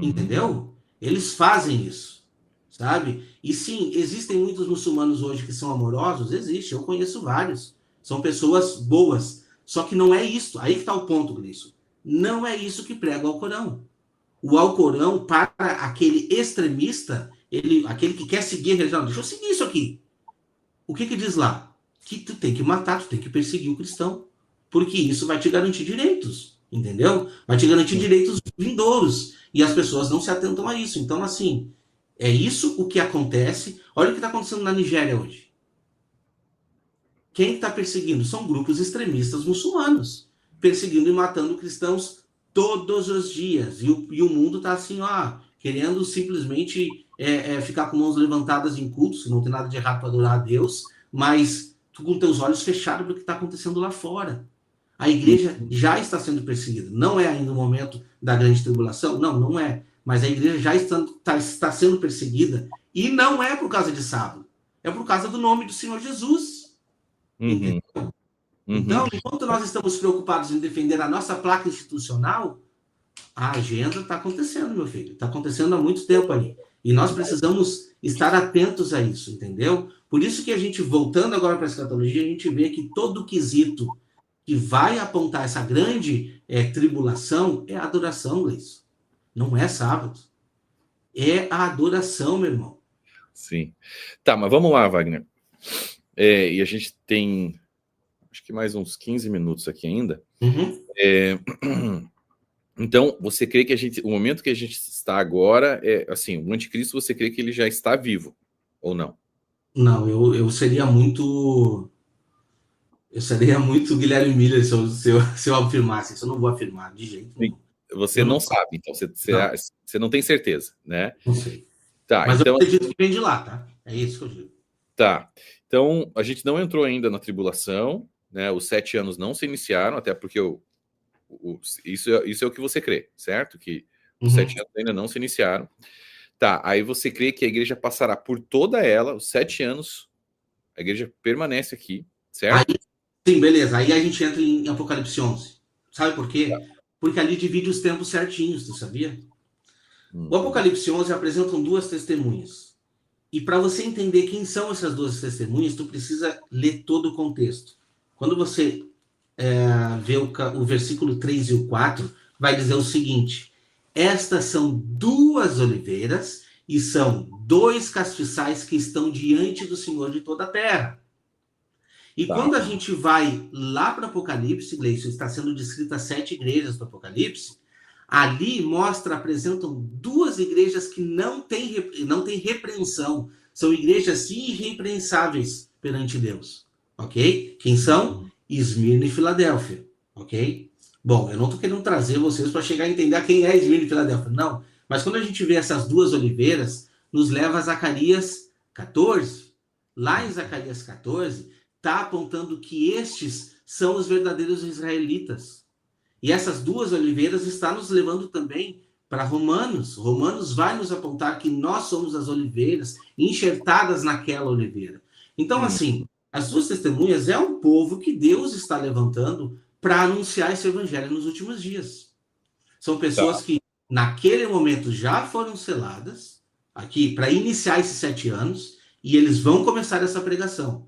Entendeu? Eles fazem isso, sabe? E sim, existem muitos muçulmanos hoje que são amorosos, existe, eu conheço vários. São pessoas boas. Só que não é isso. Aí que está o ponto, Gleison. Não é isso que prega o Alcorão. O Alcorão, para aquele extremista, aquele que quer seguir a religião, deixa eu seguir isso aqui. O que diz lá? Que tu tem que matar, tu tem que perseguir o cristão. Porque isso vai te garantir direitos, entendeu? Vai te garantir direitos vindouros. E as pessoas não se atentam a isso. Então, assim, é isso o que acontece. Olha o que está acontecendo na Nigéria hoje. Quem está perseguindo? São grupos extremistas muçulmanos. Perseguindo e matando cristãos todos os dias. E o mundo está assim, querendo simplesmente ficar com mãos levantadas em cultos, não tem nada de errado para adorar a Deus, mas tu com teus olhos fechados para o que está acontecendo lá fora. A igreja já está sendo perseguida. Não é ainda o momento da grande tribulação? Não é. Mas a igreja já está sendo perseguida. E não é por causa de sábado. É por causa do nome do Senhor Jesus. Entendeu? Então, enquanto nós estamos preocupados em defender a nossa placa institucional, a agenda está acontecendo, meu filho. Está acontecendo há muito tempo ali. E nós precisamos estar atentos a isso, entendeu? Por isso que a gente, voltando agora para a escatologia, a gente vê que todo quesito que vai apontar essa grande tribulação é a adoração, Gleison. Não é sábado. É a adoração, meu irmão. Sim. Tá, mas vamos lá, Wagner. E a gente tem, acho que mais uns 15 minutos aqui ainda. Uhum. Então, você crê que o momento que a gente está agora, assim, o anticristo, você crê que ele já está vivo, ou não? Não, eu seria muito. Eu seria muito Guilherme Miller se eu afirmasse isso. Eu não vou afirmar de jeito nenhum. Você Eu não não, sabe, então não, você não tem certeza, né? não sei. Tá, Mas eu então, acredito que vem de lá, tá? É isso que eu digo. tá. Então, a gente não entrou ainda na tribulação, né? Os 7 anos não se iniciaram, até porque isso é o que você crê, certo? Que os 7 anos ainda não se iniciaram. Tá, aí você crê que a igreja passará por toda ela, os 7 anos, a igreja permanece aqui, certo? Aí, sim, beleza. Aí a gente entra em Apocalipse 11. Sabe por Tá. quê? Porque ali divide os tempos certinhos, tu sabia? O Uhum. Apocalipse 11 apresentam duas testemunhas. E para você entender quem são essas duas testemunhas, tu precisa ler todo o contexto. Quando você vê o versículo 3 e o 4, vai dizer o seguinte: estas são duas oliveiras e são dois castiçais que estão diante do Senhor de toda a terra. E Tá. quando a gente vai lá para o Apocalipse, Gleison, está sendo descritas 7 igrejas do Apocalipse, ali apresentam duas igrejas que não têm repreensão, são igrejas irrepreensáveis perante Deus, ok? Quem são? Esmirna e Filadélfia, ok? Bom, eu não estou querendo trazer vocês para chegar a entender quem é Esmirna e Filadélfia, não. Mas quando a gente vê essas duas oliveiras, nos leva a Zacarias 14. Lá em Zacarias 14, está apontando que estes são os verdadeiros israelitas. E essas duas oliveiras está nos levando também para Romanos. Romanos vai nos apontar que nós somos as oliveiras enxertadas naquela oliveira. Então, assim, as duas testemunhas é um povo que Deus está levantando para anunciar esse evangelho nos últimos dias. São Tá. pessoas que, naquele momento, já foram seladas aqui para iniciar esses 7 anos e eles vão começar essa pregação.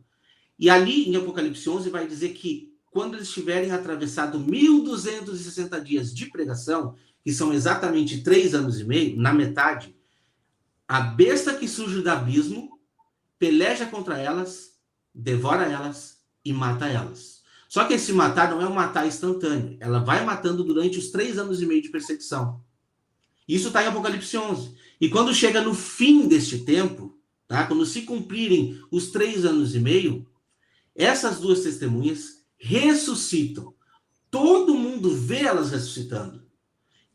E ali em Apocalipse 11 vai dizer que quando eles tiverem atravessado 1.260 dias de pregação, que são exatamente 3 anos e meio, na metade, a besta que surge do abismo peleja contra elas, devora elas e mata elas. Só que esse matar não é um matar instantâneo. Ela vai matando durante os 3 anos e meio de perseguição. Isso está em Apocalipse 11. E quando chega no fim deste tempo, tá? Quando se cumprirem os 3 anos e meio, essas duas testemunhas ressuscitam. Todo mundo vê elas ressuscitando.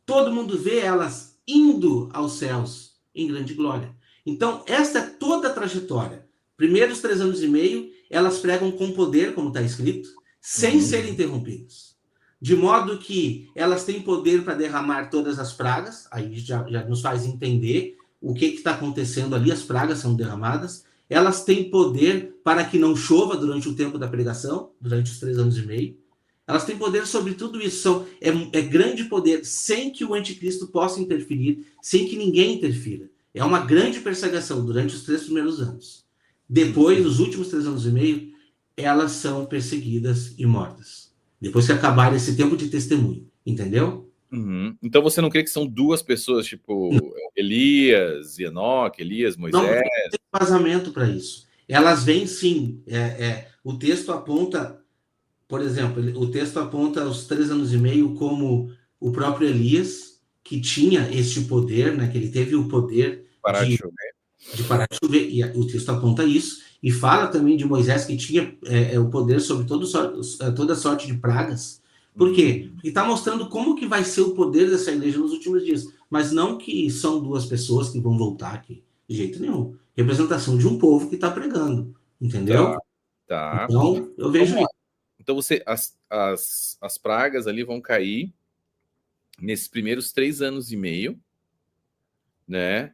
Todo mundo vê elas indo aos céus em grande glória. Então, esta é toda a trajetória. Primeiros 3 anos e meio, elas pregam com poder, como está escrito, sem serem interrompidas. De modo que elas têm poder para derramar todas as pragas, aí já nos faz entender o que está acontecendo ali, as pragas são derramadas. Elas têm poder para que não chova durante o tempo da pregação, durante os 3 anos e meio. Elas têm poder sobre tudo isso. É grande poder, sem que o anticristo possa interferir, sem que ninguém interfira. É uma grande perseguição durante os 3 primeiros anos. Depois, nos últimos 3 anos e meio, elas são perseguidas e mortas. Depois que acabar esse tempo de testemunho. Entendeu? Uhum. Então você não crê que são duas pessoas, tipo Elias, Enoque, Elias, Moisés? Não tem vazamento para isso. Elas vêm sim. O texto aponta, por exemplo, o texto aponta os 3 anos e meio como o próprio Elias, que tinha este poder, né, que ele teve o poder Parar de chover. de parar de chover, e o texto aponta isso, e fala também de Moisés, que tinha o poder sobre toda sorte de pragas. Por quê? Porque está mostrando como que vai ser o poder dessa igreja nos últimos dias, mas não que são duas pessoas que vão voltar aqui, de jeito nenhum. Representação de um povo que está pregando, entendeu? Tá. Então, eu vejo isso. Então as pragas ali vão cair nesses primeiros 3 anos e meio, né?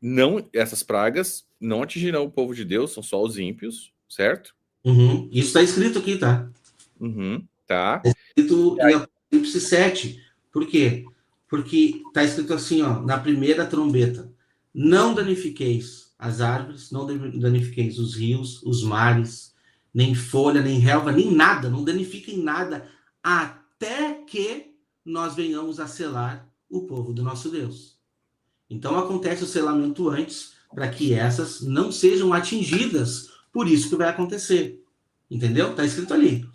Não, essas pragas não atingirão o povo de Deus, são só os ímpios, certo? Uhum. Isso está escrito aqui, tá? Uhum, tá. Está escrito em Apocalipse 7. Por quê? Porque está escrito assim, ó, na primeira trombeta: não danifiqueis as árvores, não danifiqueis os rios, os mares, nem folha, nem relva, nem nada, não danifiquem nada, até que nós venhamos a selar o povo do nosso Deus. Então acontece o selamento antes, para que essas não sejam atingidas por isso que vai acontecer. Entendeu? Está escrito ali.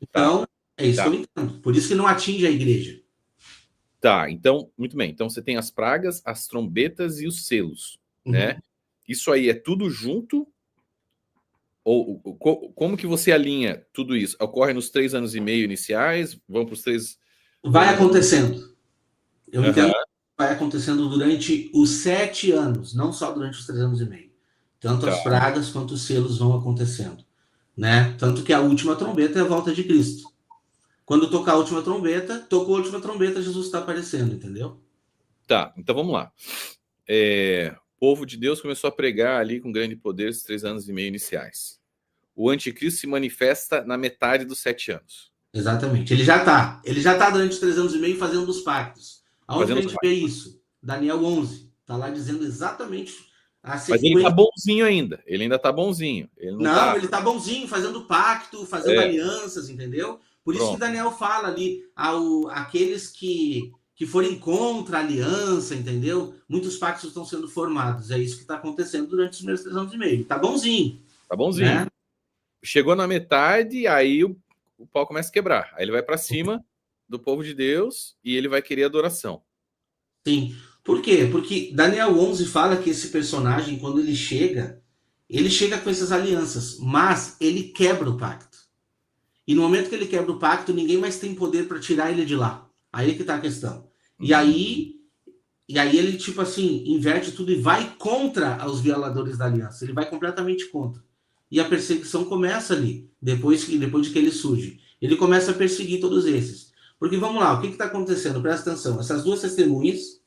Então, é isso que eu entendo. Por isso que não atinge a igreja. Tá, então, muito bem. Então você tem as pragas, as trombetas e os selos, né? Isso aí é tudo junto? Ou como que você alinha tudo isso? Ocorre nos 3 anos e meio iniciais? Vão para os 3... Vai acontecendo. Eu entendo que vai acontecendo durante os 7 anos, não só durante os 3 anos e meio. Tanto as pragas quanto os selos vão acontecendo, né? Tanto que a última trombeta é a volta de Cristo. Quando tocar a última trombeta, tocou a última trombeta, Jesus está aparecendo, entendeu? Tá, então vamos lá. O povo de Deus começou a pregar ali com grande poder esses 3 anos e meio iniciais. O anticristo se manifesta na metade dos 7 anos. Exatamente. Ele já está durante os 3 anos e meio fazendo os pactos. Aonde a gente vê isso? Daniel 11. Está lá dizendo exatamente a sequência. Mas ele está bonzinho ainda. Ele ainda está bonzinho. Ele ele está bonzinho, fazendo pacto, fazendo alianças, entendeu? Por isso que Daniel fala ali, aqueles que forem contra a aliança, entendeu? Muitos pactos estão sendo formados. É isso que está acontecendo durante os primeiros 3 anos e meio. Está bonzinho. Está bonzinho. Né? Chegou na metade, aí o pau começa a quebrar. Aí ele vai para cima do povo de Deus e ele vai querer adoração. Sim. Por quê? Porque Daniel 11 fala que esse personagem, quando ele chega com essas alianças, mas ele quebra o pacto. E no momento que ele quebra o pacto, ninguém mais tem poder para tirar ele de lá. Aí que está a questão. E aí ele, tipo assim, inverte tudo e vai contra os violadores da aliança. Ele vai completamente contra. E a perseguição começa ali, depois de que ele surge. Ele começa a perseguir todos esses. Porque vamos lá, o que está acontecendo? Presta atenção. Essas 2 testemunhas,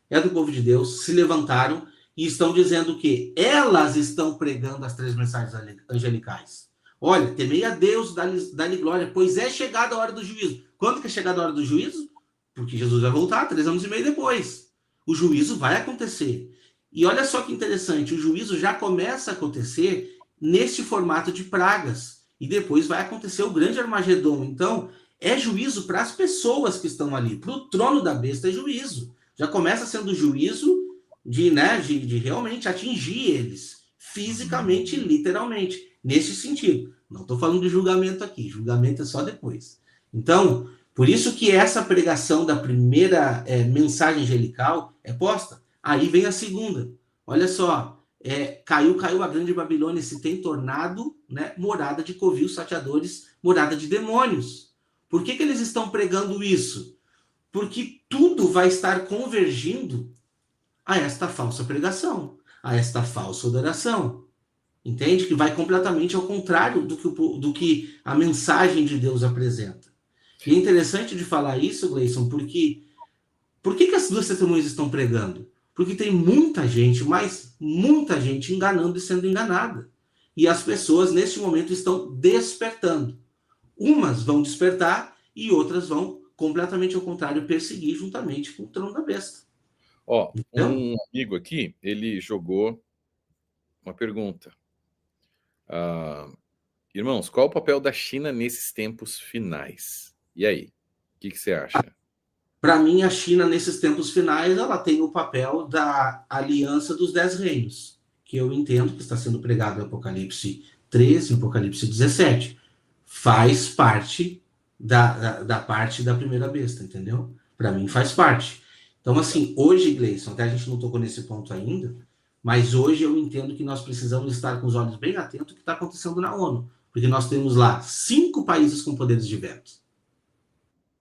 do povo de Deus, se levantaram e estão dizendo que elas estão pregando as 3 mensagens angelicais. Olha, temei a Deus, dá-lhe glória, pois é chegada a hora do juízo. Quando que é chegada a hora do juízo? Porque Jesus vai voltar 3 anos e meio depois. O juízo vai acontecer. E olha só que interessante, o juízo já começa a acontecer nesse formato de pragas. E depois vai acontecer o grande Armagedon. Então, é juízo para as pessoas que estão ali. Para o trono da besta é juízo. Já começa sendo juízo de realmente atingir eles. Fisicamente e literalmente. Nesse sentido. Não estou falando de julgamento aqui. Julgamento é só depois. Então, por isso que essa pregação da primeira mensagem angelical é posta. Aí vem a segunda. Olha só. Caiu a grande Babilônia, se tem tornado, né, morada de covios sateadores, morada de demônios. Por que eles estão pregando isso? Porque tudo vai estar convergindo a esta falsa pregação, a esta falsa adoração. Entende? Que vai completamente ao contrário do que a mensagem de Deus apresenta. E é interessante de falar isso, Gleison, porque por que as 2 testemunhas estão pregando? Porque tem muita gente, mas muita gente enganando e sendo enganada. E as pessoas, neste momento, estão despertando. Umas vão despertar e outras vão, completamente ao contrário, perseguir juntamente com o trono da besta. Um amigo aqui, ele jogou uma pergunta. Irmãos, qual o papel da China nesses tempos finais? E aí? O que você acha? Para mim, a China, nesses tempos finais, ela tem o papel da aliança dos 10 reinos, que eu entendo que está sendo pregado em Apocalipse 13, Apocalipse 17. Faz parte da parte da primeira besta, entendeu? Para mim, faz parte. Então, assim, hoje, Gleison, até a gente não tocou nesse ponto ainda, mas hoje eu entendo que nós precisamos estar com os olhos bem atentos ao que está acontecendo na ONU. Porque nós temos lá 5 países com poderes de veto.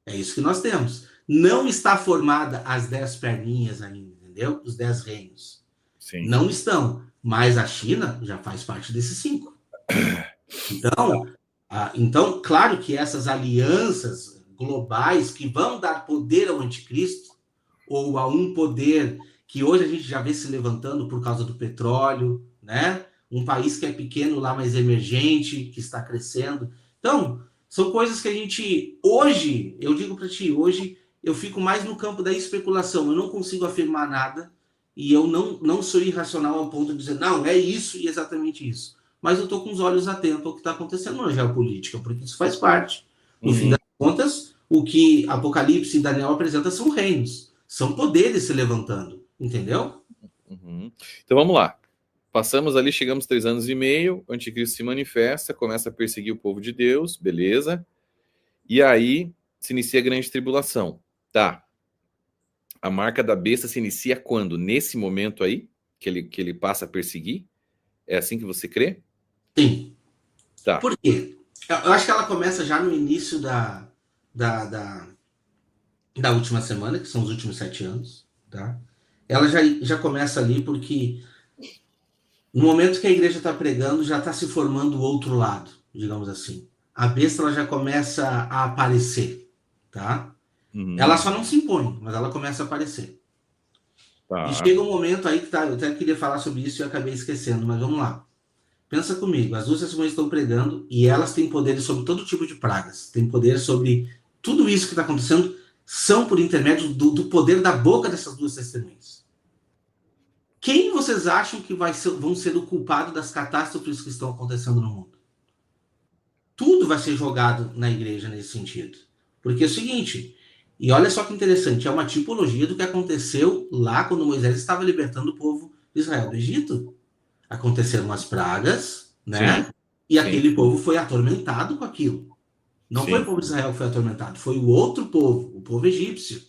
É isso que nós temos. Não está formada as 10 perninhas ainda, entendeu? Os 10 reinos. Sim. Não estão. Mas a China já faz parte desses 5. Então, claro que essas alianças globais que vão dar poder ao anticristo, ou a um poder que hoje a gente já vê se levantando por causa do petróleo, né? Um país que é pequeno lá, mas emergente, que está crescendo. Então, são coisas que a gente, hoje, eu digo para ti, hoje eu fico mais no campo da especulação. Eu não consigo afirmar nada e eu não sou irracional ao ponto de dizer, não, é isso e exatamente isso. Mas eu estou com os olhos atentos ao que está acontecendo na geopolítica, porque isso faz parte. No fim das contas, o que Apocalipse e Daniel apresentam são reinos, são poderes se levantando. Entendeu? Então vamos lá. Passamos ali, chegamos 3 anos e meio, o anticristo se manifesta, começa a perseguir o povo de Deus, beleza. E aí se inicia a grande tribulação. Tá. A marca da besta se inicia quando? Nesse momento aí, que ele passa a perseguir? É assim que você crê? Sim. Tá. Por quê? Eu acho que ela começa já no início da última semana, que são os últimos 7 anos, tá? Ela já começa ali porque no momento que a igreja está pregando, já está se formando o outro lado, digamos assim. A besta ela já começa a aparecer, tá? Ela só não se impõe, mas ela começa a aparecer. Tá. E chega um momento aí que tá, eu até queria falar sobre isso e eu acabei esquecendo, mas vamos lá. Pensa comigo, as duas testemunhas estão pregando e elas têm poderes sobre todo tipo de pragas, têm poder sobre tudo isso que está acontecendo, são por intermédio do poder da boca dessas duas testemunhas. Quem vocês acham que vão ser o culpado das catástrofes que estão acontecendo no mundo? Tudo vai ser jogado na igreja nesse sentido. Porque é o seguinte, e olha só que interessante, é uma tipologia do que aconteceu lá quando Moisés estava libertando o povo de Israel do Egito. Aconteceram as pragas, né? Sim, e aquele povo foi atormentado com aquilo. Não foi o povo de Israel que foi atormentado, foi o outro povo, o povo egípcio.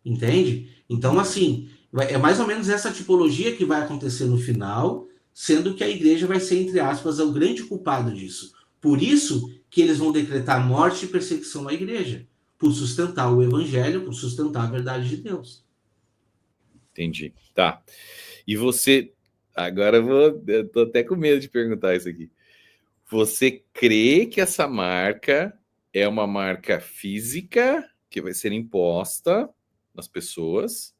Entende? Então, assim, é mais ou menos essa tipologia que vai acontecer no final, sendo que a igreja vai ser, entre aspas, o grande culpado disso. Por isso que eles vão decretar morte e perseguição à igreja, por sustentar o evangelho, por sustentar a verdade de Deus. Entendi. Tá. E você... Agora eu tô até com medo de perguntar isso aqui. Você crê que essa marca é uma marca física que vai ser imposta nas pessoas?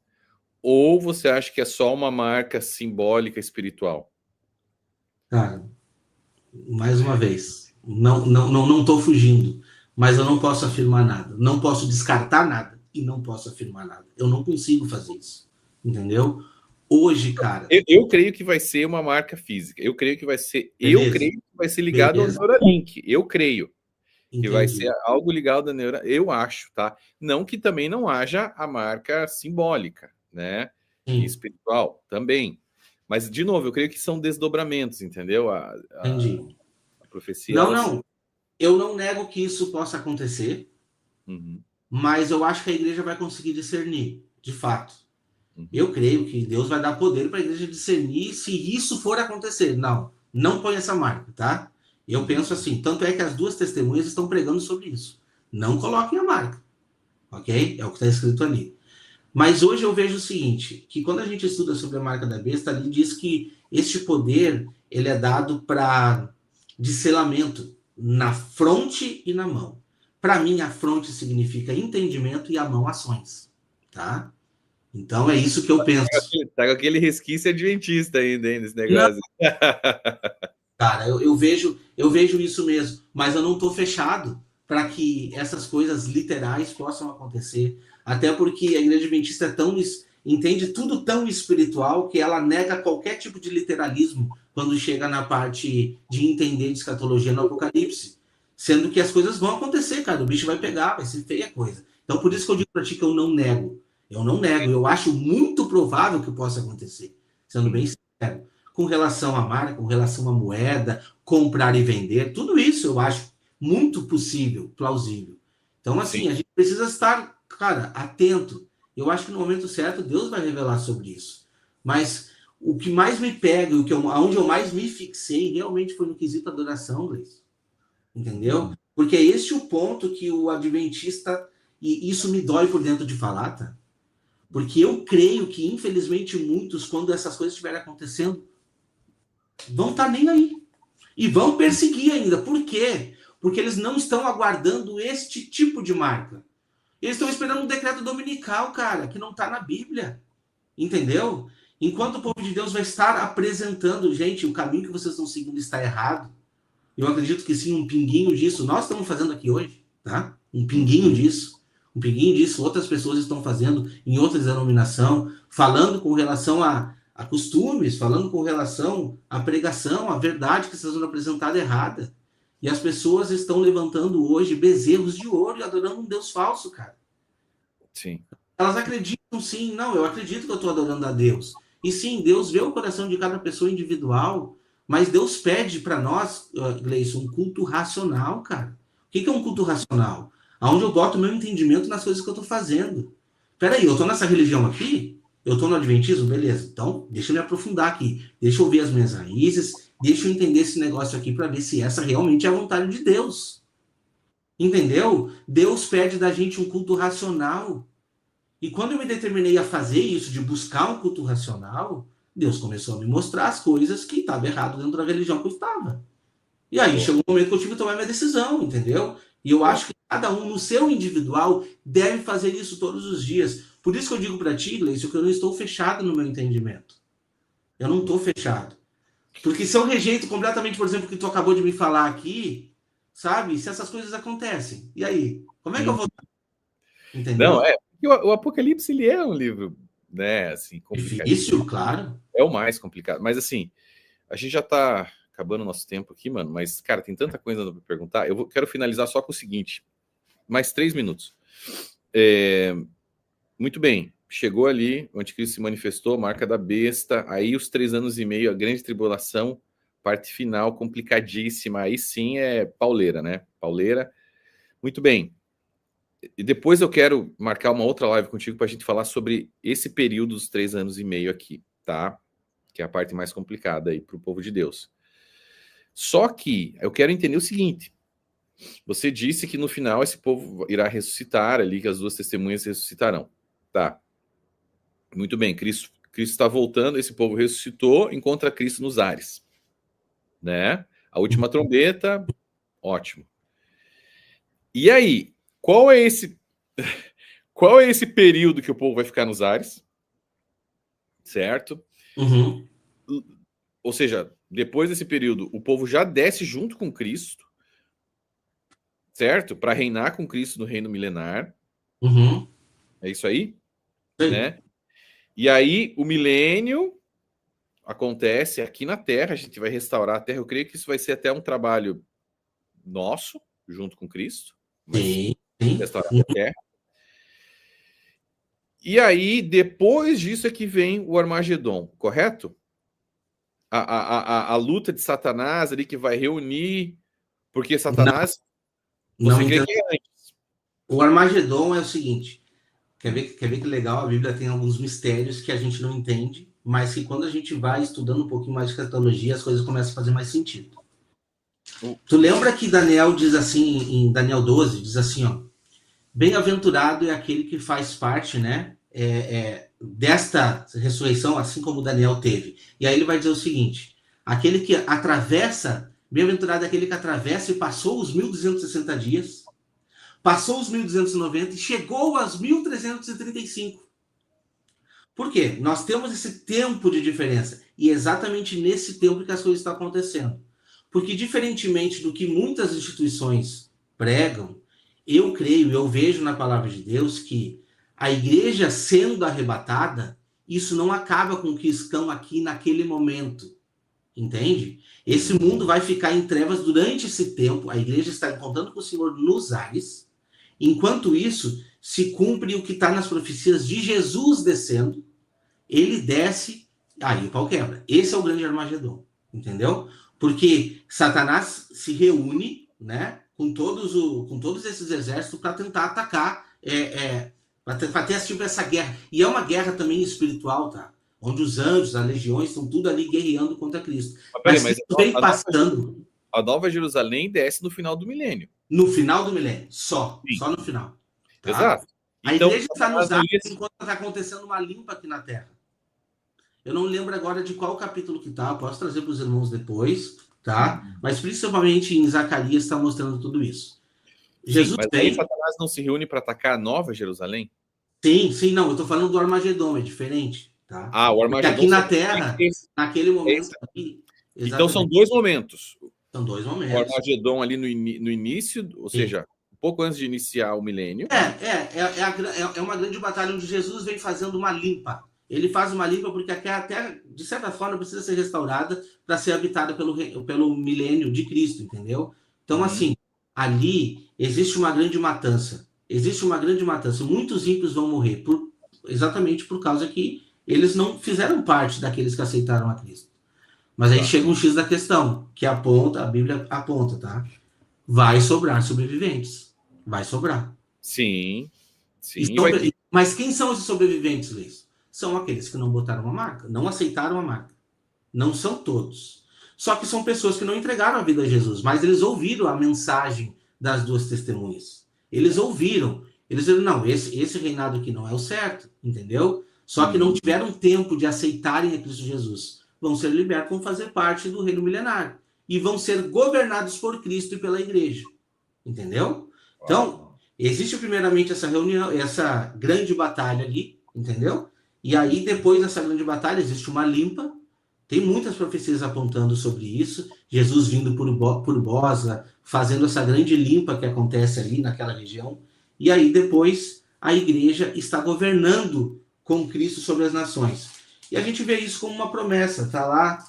Ou você acha que é só uma marca simbólica espiritual? Cara, mais uma vez, não tô fugindo, mas eu não posso afirmar nada, não posso descartar nada e não posso afirmar nada. Eu não consigo fazer isso, entendeu? Hoje, cara... Eu creio que vai ser uma marca física. Eu creio que vai ser... Beleza. Eu creio que vai ser ligado ao Neuralink. Eu creio. Entendi. Que vai ser algo ligado ao Neuralink. Eu acho, tá? Não que também não haja a marca simbólica, né? Sim. Espiritual também. Mas, de novo, eu creio que são desdobramentos, entendeu? Entendi. A profecia... Não. Eu não nego que isso possa acontecer, mas eu acho que a igreja vai conseguir discernir, de fato. Eu creio que Deus vai dar poder para a igreja discernir se isso for acontecer. Não põe essa marca, tá? Eu penso assim, tanto é que as duas testemunhas estão pregando sobre isso. Não coloquem a marca, ok? É o que está escrito ali. Mas hoje eu vejo o seguinte, que quando a gente estuda sobre a marca da besta, ali diz que este poder, ele é dado de selamento na fronte e na mão. Para mim, a fronte significa entendimento e a mão ações, tá? Então é isso que eu penso. Tá com aquele resquício adventista ainda, hein, nesse negócio. Não. Cara, eu vejo isso mesmo, mas eu não estou fechado para que essas coisas literais possam acontecer, até porque a igreja adventista entende tudo tão espiritual que ela nega qualquer tipo de literalismo quando chega na parte de entender de escatologia no Apocalipse, sendo que as coisas vão acontecer, cara, o bicho vai pegar, vai ser feia a coisa. Então por isso que eu digo para ti que eu não nego. Eu não nego, eu acho muito provável que possa acontecer, sendo bem sincero. Com relação à marca, com relação à moeda, comprar e vender, tudo isso eu acho muito possível, plausível. Então, assim, a gente precisa estar, cara, atento. Eu acho que no momento certo Deus vai revelar sobre isso. Mas o que mais me pega, onde eu mais me fixei, realmente foi no quesito adoração, Gleice. Entendeu? Porque é esse o ponto que o adventista, e isso me dói por dentro de falar, tá? Porque eu creio que, infelizmente, muitos, quando essas coisas estiverem acontecendo, vão estar nem aí. E vão perseguir ainda. Por quê? Porque eles não estão aguardando este tipo de marca. Eles estão esperando um decreto dominical, cara, que não está na Bíblia. Entendeu? Enquanto o povo de Deus vai estar apresentando, gente, o caminho que vocês estão seguindo está errado. Eu acredito que sim, um pinguinho disso. Nós estamos fazendo aqui hoje, tá? Um pinguinho disso. Um pinguinho disso, outras pessoas estão fazendo em outra denominação, falando com relação a costumes, falando com relação à pregação, à verdade que está sendo apresentada errada. E as pessoas estão levantando hoje bezerros de ouro e adorando um Deus falso, cara. Sim. Elas acreditam sim, não, eu acredito que eu estou adorando a Deus. E sim, Deus vê o coração de cada pessoa individual, mas Deus pede para nós, Gleison, um culto racional, cara. O que é um culto racional? Onde eu boto o meu entendimento nas coisas que eu estou fazendo. Peraí, eu estou nessa religião aqui? Eu estou no Adventismo? Beleza. Então, deixa eu me aprofundar aqui. Deixa eu ver as minhas raízes. Deixa eu entender esse negócio aqui para ver se essa realmente é a vontade de Deus. Entendeu? Deus pede da gente um culto racional. E quando eu me determinei a fazer isso, de buscar um culto racional, Deus começou a me mostrar as coisas que estavam errado dentro da religião que eu estava. E aí chegou um momento que eu tive que tomar minha decisão, entendeu? E eu acho que cada um, no seu individual, deve fazer isso todos os dias. Por isso que eu digo para ti, Gleison, que eu não estou fechado no meu entendimento. Eu não estou fechado. Porque se eu rejeito completamente, por exemplo, o que tu acabou de me falar aqui, sabe? Se essas coisas acontecem. E aí? Como é que eu vou... Entendeu? Não, o Apocalipse, ele é um livro, né, assim, complicado. Difícil, claro. É o mais complicado. Mas, assim, a gente já tá acabando o nosso tempo aqui, mano, mas, cara, tem tanta coisa para perguntar. Quero finalizar só com o seguinte, mais 3 minutos. Muito bem, chegou ali, o anticristo se manifestou, marca da besta, aí os 3 anos e meio, a grande tribulação, parte final, complicadíssima, aí sim é pauleira, né? Pauleira. Muito bem. E depois eu quero marcar uma outra live contigo para a gente falar sobre esse período dos 3 anos e meio aqui, tá? Que é a parte mais complicada aí para o povo de Deus. Só que eu quero entender o seguinte: você disse que no final esse povo irá ressuscitar ali, que as 2 testemunhas ressuscitarão. Tá. Muito bem, Cristo está voltando, esse povo ressuscitou, encontra Cristo nos ares. Né? A última trombeta, ótimo. E aí, qual é esse período que o povo vai ficar nos ares? Certo? Uhum. Ou seja, depois desse período, o povo já desce junto com Cristo, certo? Para reinar com Cristo no reino milenar. Uhum. É isso aí? Sim. Né? E aí, o milênio acontece aqui na Terra, a gente vai restaurar a Terra. Eu creio que isso vai ser até um trabalho nosso, junto com Cristo. Sim. Restaurar a Terra. E aí, depois disso é que vem o Armagedon, correto? A luta de Satanás ali que vai reunir, porque Satanás... Não entendo. O Armagedon é o seguinte, quer ver que legal? A Bíblia tem alguns mistérios que a gente não entende, mas que quando a gente vai estudando um pouquinho mais de escatologia, as coisas começam a fazer mais sentido. Tu lembra que Daniel diz assim, em Daniel 12, diz assim, ó, bem-aventurado é aquele que faz parte, né, desta ressurreição, assim como Daniel teve. E aí ele vai dizer o seguinte, aquele que atravessa, bem-aventurado é aquele que atravessa e passou os 1260 dias, passou os 1290 e chegou aos 1335. Por quê? Nós temos esse tempo de diferença. E é exatamente nesse tempo que as coisas estão acontecendo. Porque, diferentemente do que muitas instituições pregam, eu creio, eu vejo na palavra de Deus que a igreja sendo arrebatada, isso não acaba com o que estão aqui naquele momento. Entende? Esse mundo vai ficar em trevas durante esse tempo. A igreja está encontrando com o Senhor nos ares. Enquanto isso, se cumpre o que está nas profecias de Jesus descendo. Ele desce, aí o pau quebra. Esse é o grande Armagedon. Entendeu? Porque Satanás se reúne, né, com todos esses exércitos para tentar atacar, para ter tipo essa guerra. E é uma guerra também espiritual, tá? Onde os anjos, as legiões, estão tudo ali guerreando contra Cristo. Mas isso vem passando. A Nova Jerusalém desce no final do milênio. No final do milênio, só no final. Tá? Exato. A igreja está nos ares enquanto está acontecendo uma limpa aqui na Terra. Eu não lembro agora de qual capítulo que tá, posso trazer para os irmãos depois, tá? Mas principalmente em Zacarias está mostrando tudo isso. Jesus mas aí Satanás não se reúne para atacar a Nova Jerusalém? Sim, não, eu estou falando do Armagedon, é diferente, tá? O Armagedon. Porque aqui na Terra, naquele momento aqui, então são 2 momentos. São 2 momentos. O Armagedon ali no início, ou seja, um pouco antes de iniciar o milênio. É uma grande batalha onde Jesus vem fazendo uma limpa. Ele faz uma limpa porque a Terra, de certa forma, precisa ser restaurada para ser habitada pelo milênio de Cristo, entendeu? Então, assim, ali existe uma grande matança. Muitos ímpios vão morrer exatamente por causa que eles não fizeram parte daqueles que aceitaram a Cristo. Mas aí chega um X da questão, que aponta, a Bíblia aponta, tá? Vai sobrar sobreviventes. Vai sobrar. Sim, sim. Vai ter... Mas quem são esses sobreviventes, Luiz? São aqueles que não botaram uma marca, não aceitaram a marca. Não são todos. Só que são pessoas que não entregaram a vida a Jesus, mas eles ouviram a mensagem das duas testemunhas. Eles ouviram. Eles disseram, não, esse reinado aqui não é o certo, entendeu? Só que não tiveram tempo de aceitarem a Cristo Jesus. Vão ser libertos, vão fazer parte do reino milenário. E vão ser governados por Cristo e pela igreja. Entendeu? Então, existe primeiramente essa reunião, essa grande batalha ali, entendeu? E aí, depois dessa grande batalha, existe uma limpa. Tem muitas profecias apontando sobre isso. Jesus vindo por Bosra, fazendo essa grande limpa que acontece ali naquela região. E aí, depois, a igreja está governando com Cristo sobre as nações. E a gente vê isso como uma promessa. Está lá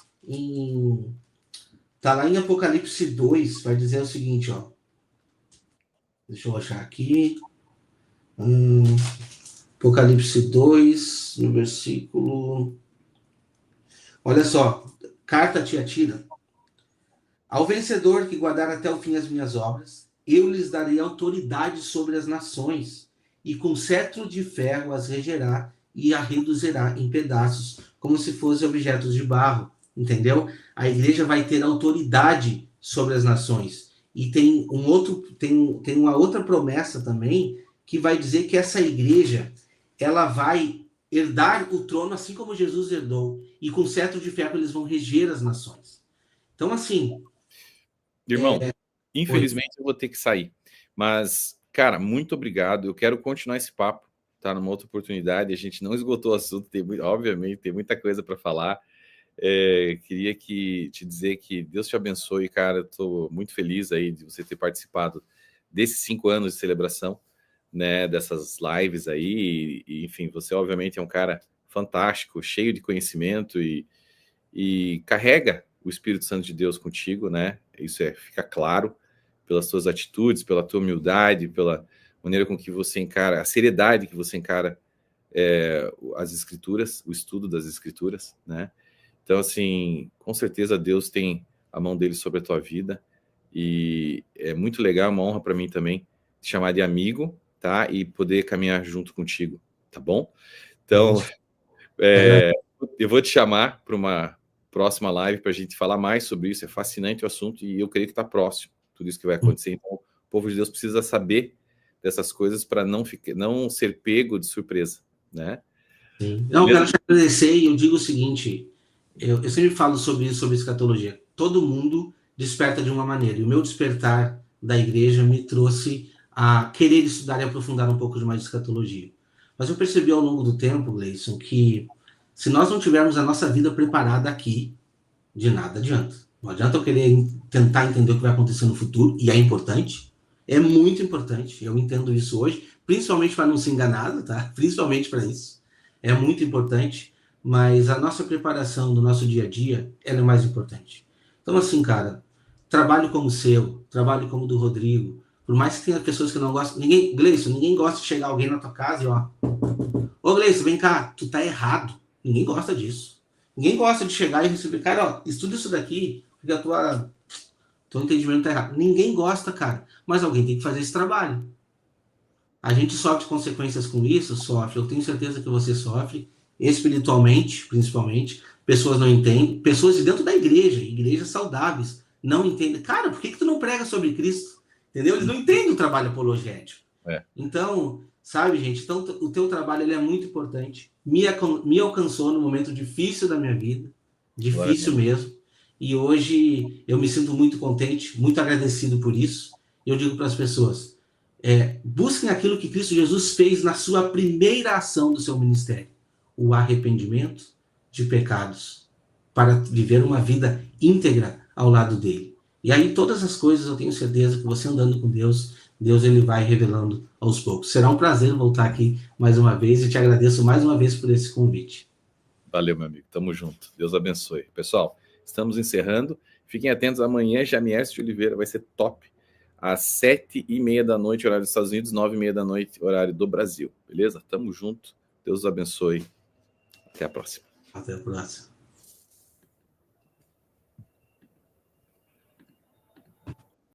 em Apocalipse 2, vai dizer o seguinte, ó. Deixa eu achar aqui. Apocalipse 2, no versículo... Olha só, carta a Tiatira. Ao vencedor que guardar até o fim as minhas obras, eu lhes darei autoridade sobre as nações, e com cetro de ferro as regerá e a reduzirá em pedaços, como se fossem objetos de barro. Entendeu? A igreja vai ter autoridade sobre as nações. E tem uma outra promessa também, que vai dizer que essa igreja, ela vai herdar o trono assim como Jesus herdou, e com cetro de ferro eles vão reger as nações. Então, assim... Irmão, infelizmente eu vou ter que sair. Mas, cara, muito obrigado. Eu quero continuar esse papo, tá? Numa outra oportunidade. A gente não esgotou o assunto, obviamente, tem muita coisa para falar. Queria te dizer que Deus te abençoe, cara. Estou muito feliz aí de você ter participado desses 5 anos de celebração, né? Dessas lives aí. E, enfim, você obviamente é um cara fantástico, cheio de conhecimento e carrega o Espírito Santo de Deus contigo, né? Isso fica claro pelas tuas atitudes, pela tua humildade, pela maneira com que você encara, a seriedade que você encara as Escrituras, o estudo das Escrituras, né? Então, assim, com certeza Deus tem a mão dele sobre a tua vida e é muito legal, é uma honra para mim também te chamar de amigo, tá? E poder caminhar junto contigo, tá bom? Então, eu vou te chamar para uma próxima live para a gente falar mais sobre isso. É fascinante o assunto e eu creio que está próximo tudo isso que vai acontecer. Então, o povo de Deus precisa saber dessas coisas para não ser pego de surpresa, né? Sim. Não, eu quero te agradecer e eu digo o seguinte, eu sempre falo sobre isso, sobre escatologia. Todo mundo desperta de uma maneira, e o meu despertar da igreja me trouxe a querer estudar e aprofundar um pouco de mais de escatologia. Mas eu percebi ao longo do tempo, Gleison, que se nós não tivermos a nossa vida preparada aqui, de nada adianta. Não adianta eu querer tentar entender o que vai acontecer no futuro, e é importante, é muito importante, eu entendo isso hoje, principalmente para não ser enganado, tá? Principalmente para isso. É muito importante, mas a nossa preparação do nosso dia a dia, ela é mais importante. Então, assim, cara, trabalho como o seu, trabalho como o do Rodrigo, por mais que tenha pessoas que não gostam, Gleison, ninguém gosta de chegar alguém na tua casa e ó, ô Gleison, vem cá, tu tá errado. Ninguém gosta disso. Ninguém gosta de chegar e receber, cara, ó, estuda isso daqui, porque teu entendimento tá errado. Ninguém gosta, cara, mas alguém tem que fazer esse trabalho. A gente sofre consequências com isso? Sofre. Eu tenho certeza que você sofre, espiritualmente, principalmente. Pessoas não entendem. Pessoas de dentro da igreja, igrejas saudáveis, não entendem. Cara, por que tu não prega sobre Cristo? Entendeu? Eles não entendem o trabalho apologético. Então, sabe, gente? Então, o teu trabalho ele é muito importante. Me alcançou no momento difícil da minha vida. Difícil mesmo. E hoje eu me sinto muito contente, muito agradecido por isso. Eu digo para as pessoas, busquem aquilo que Cristo Jesus fez na sua primeira ação do seu ministério, o arrependimento de pecados, para viver uma vida íntegra ao lado dele. E aí todas as coisas eu tenho certeza que você andando com Deus, Deus ele vai revelando aos poucos. Será um prazer voltar aqui mais uma vez e te agradeço mais uma vez por esse convite. Valeu, meu amigo. Tamo junto. Deus abençoe. Pessoal, estamos encerrando. Fiquem atentos. Amanhã, Jamiércio de Oliveira vai ser top. Às 7h30 da noite, horário dos Estados Unidos, 9h30 da noite, horário do Brasil. Beleza? Tamo junto. Deus abençoe. Até a próxima. Até a próxima.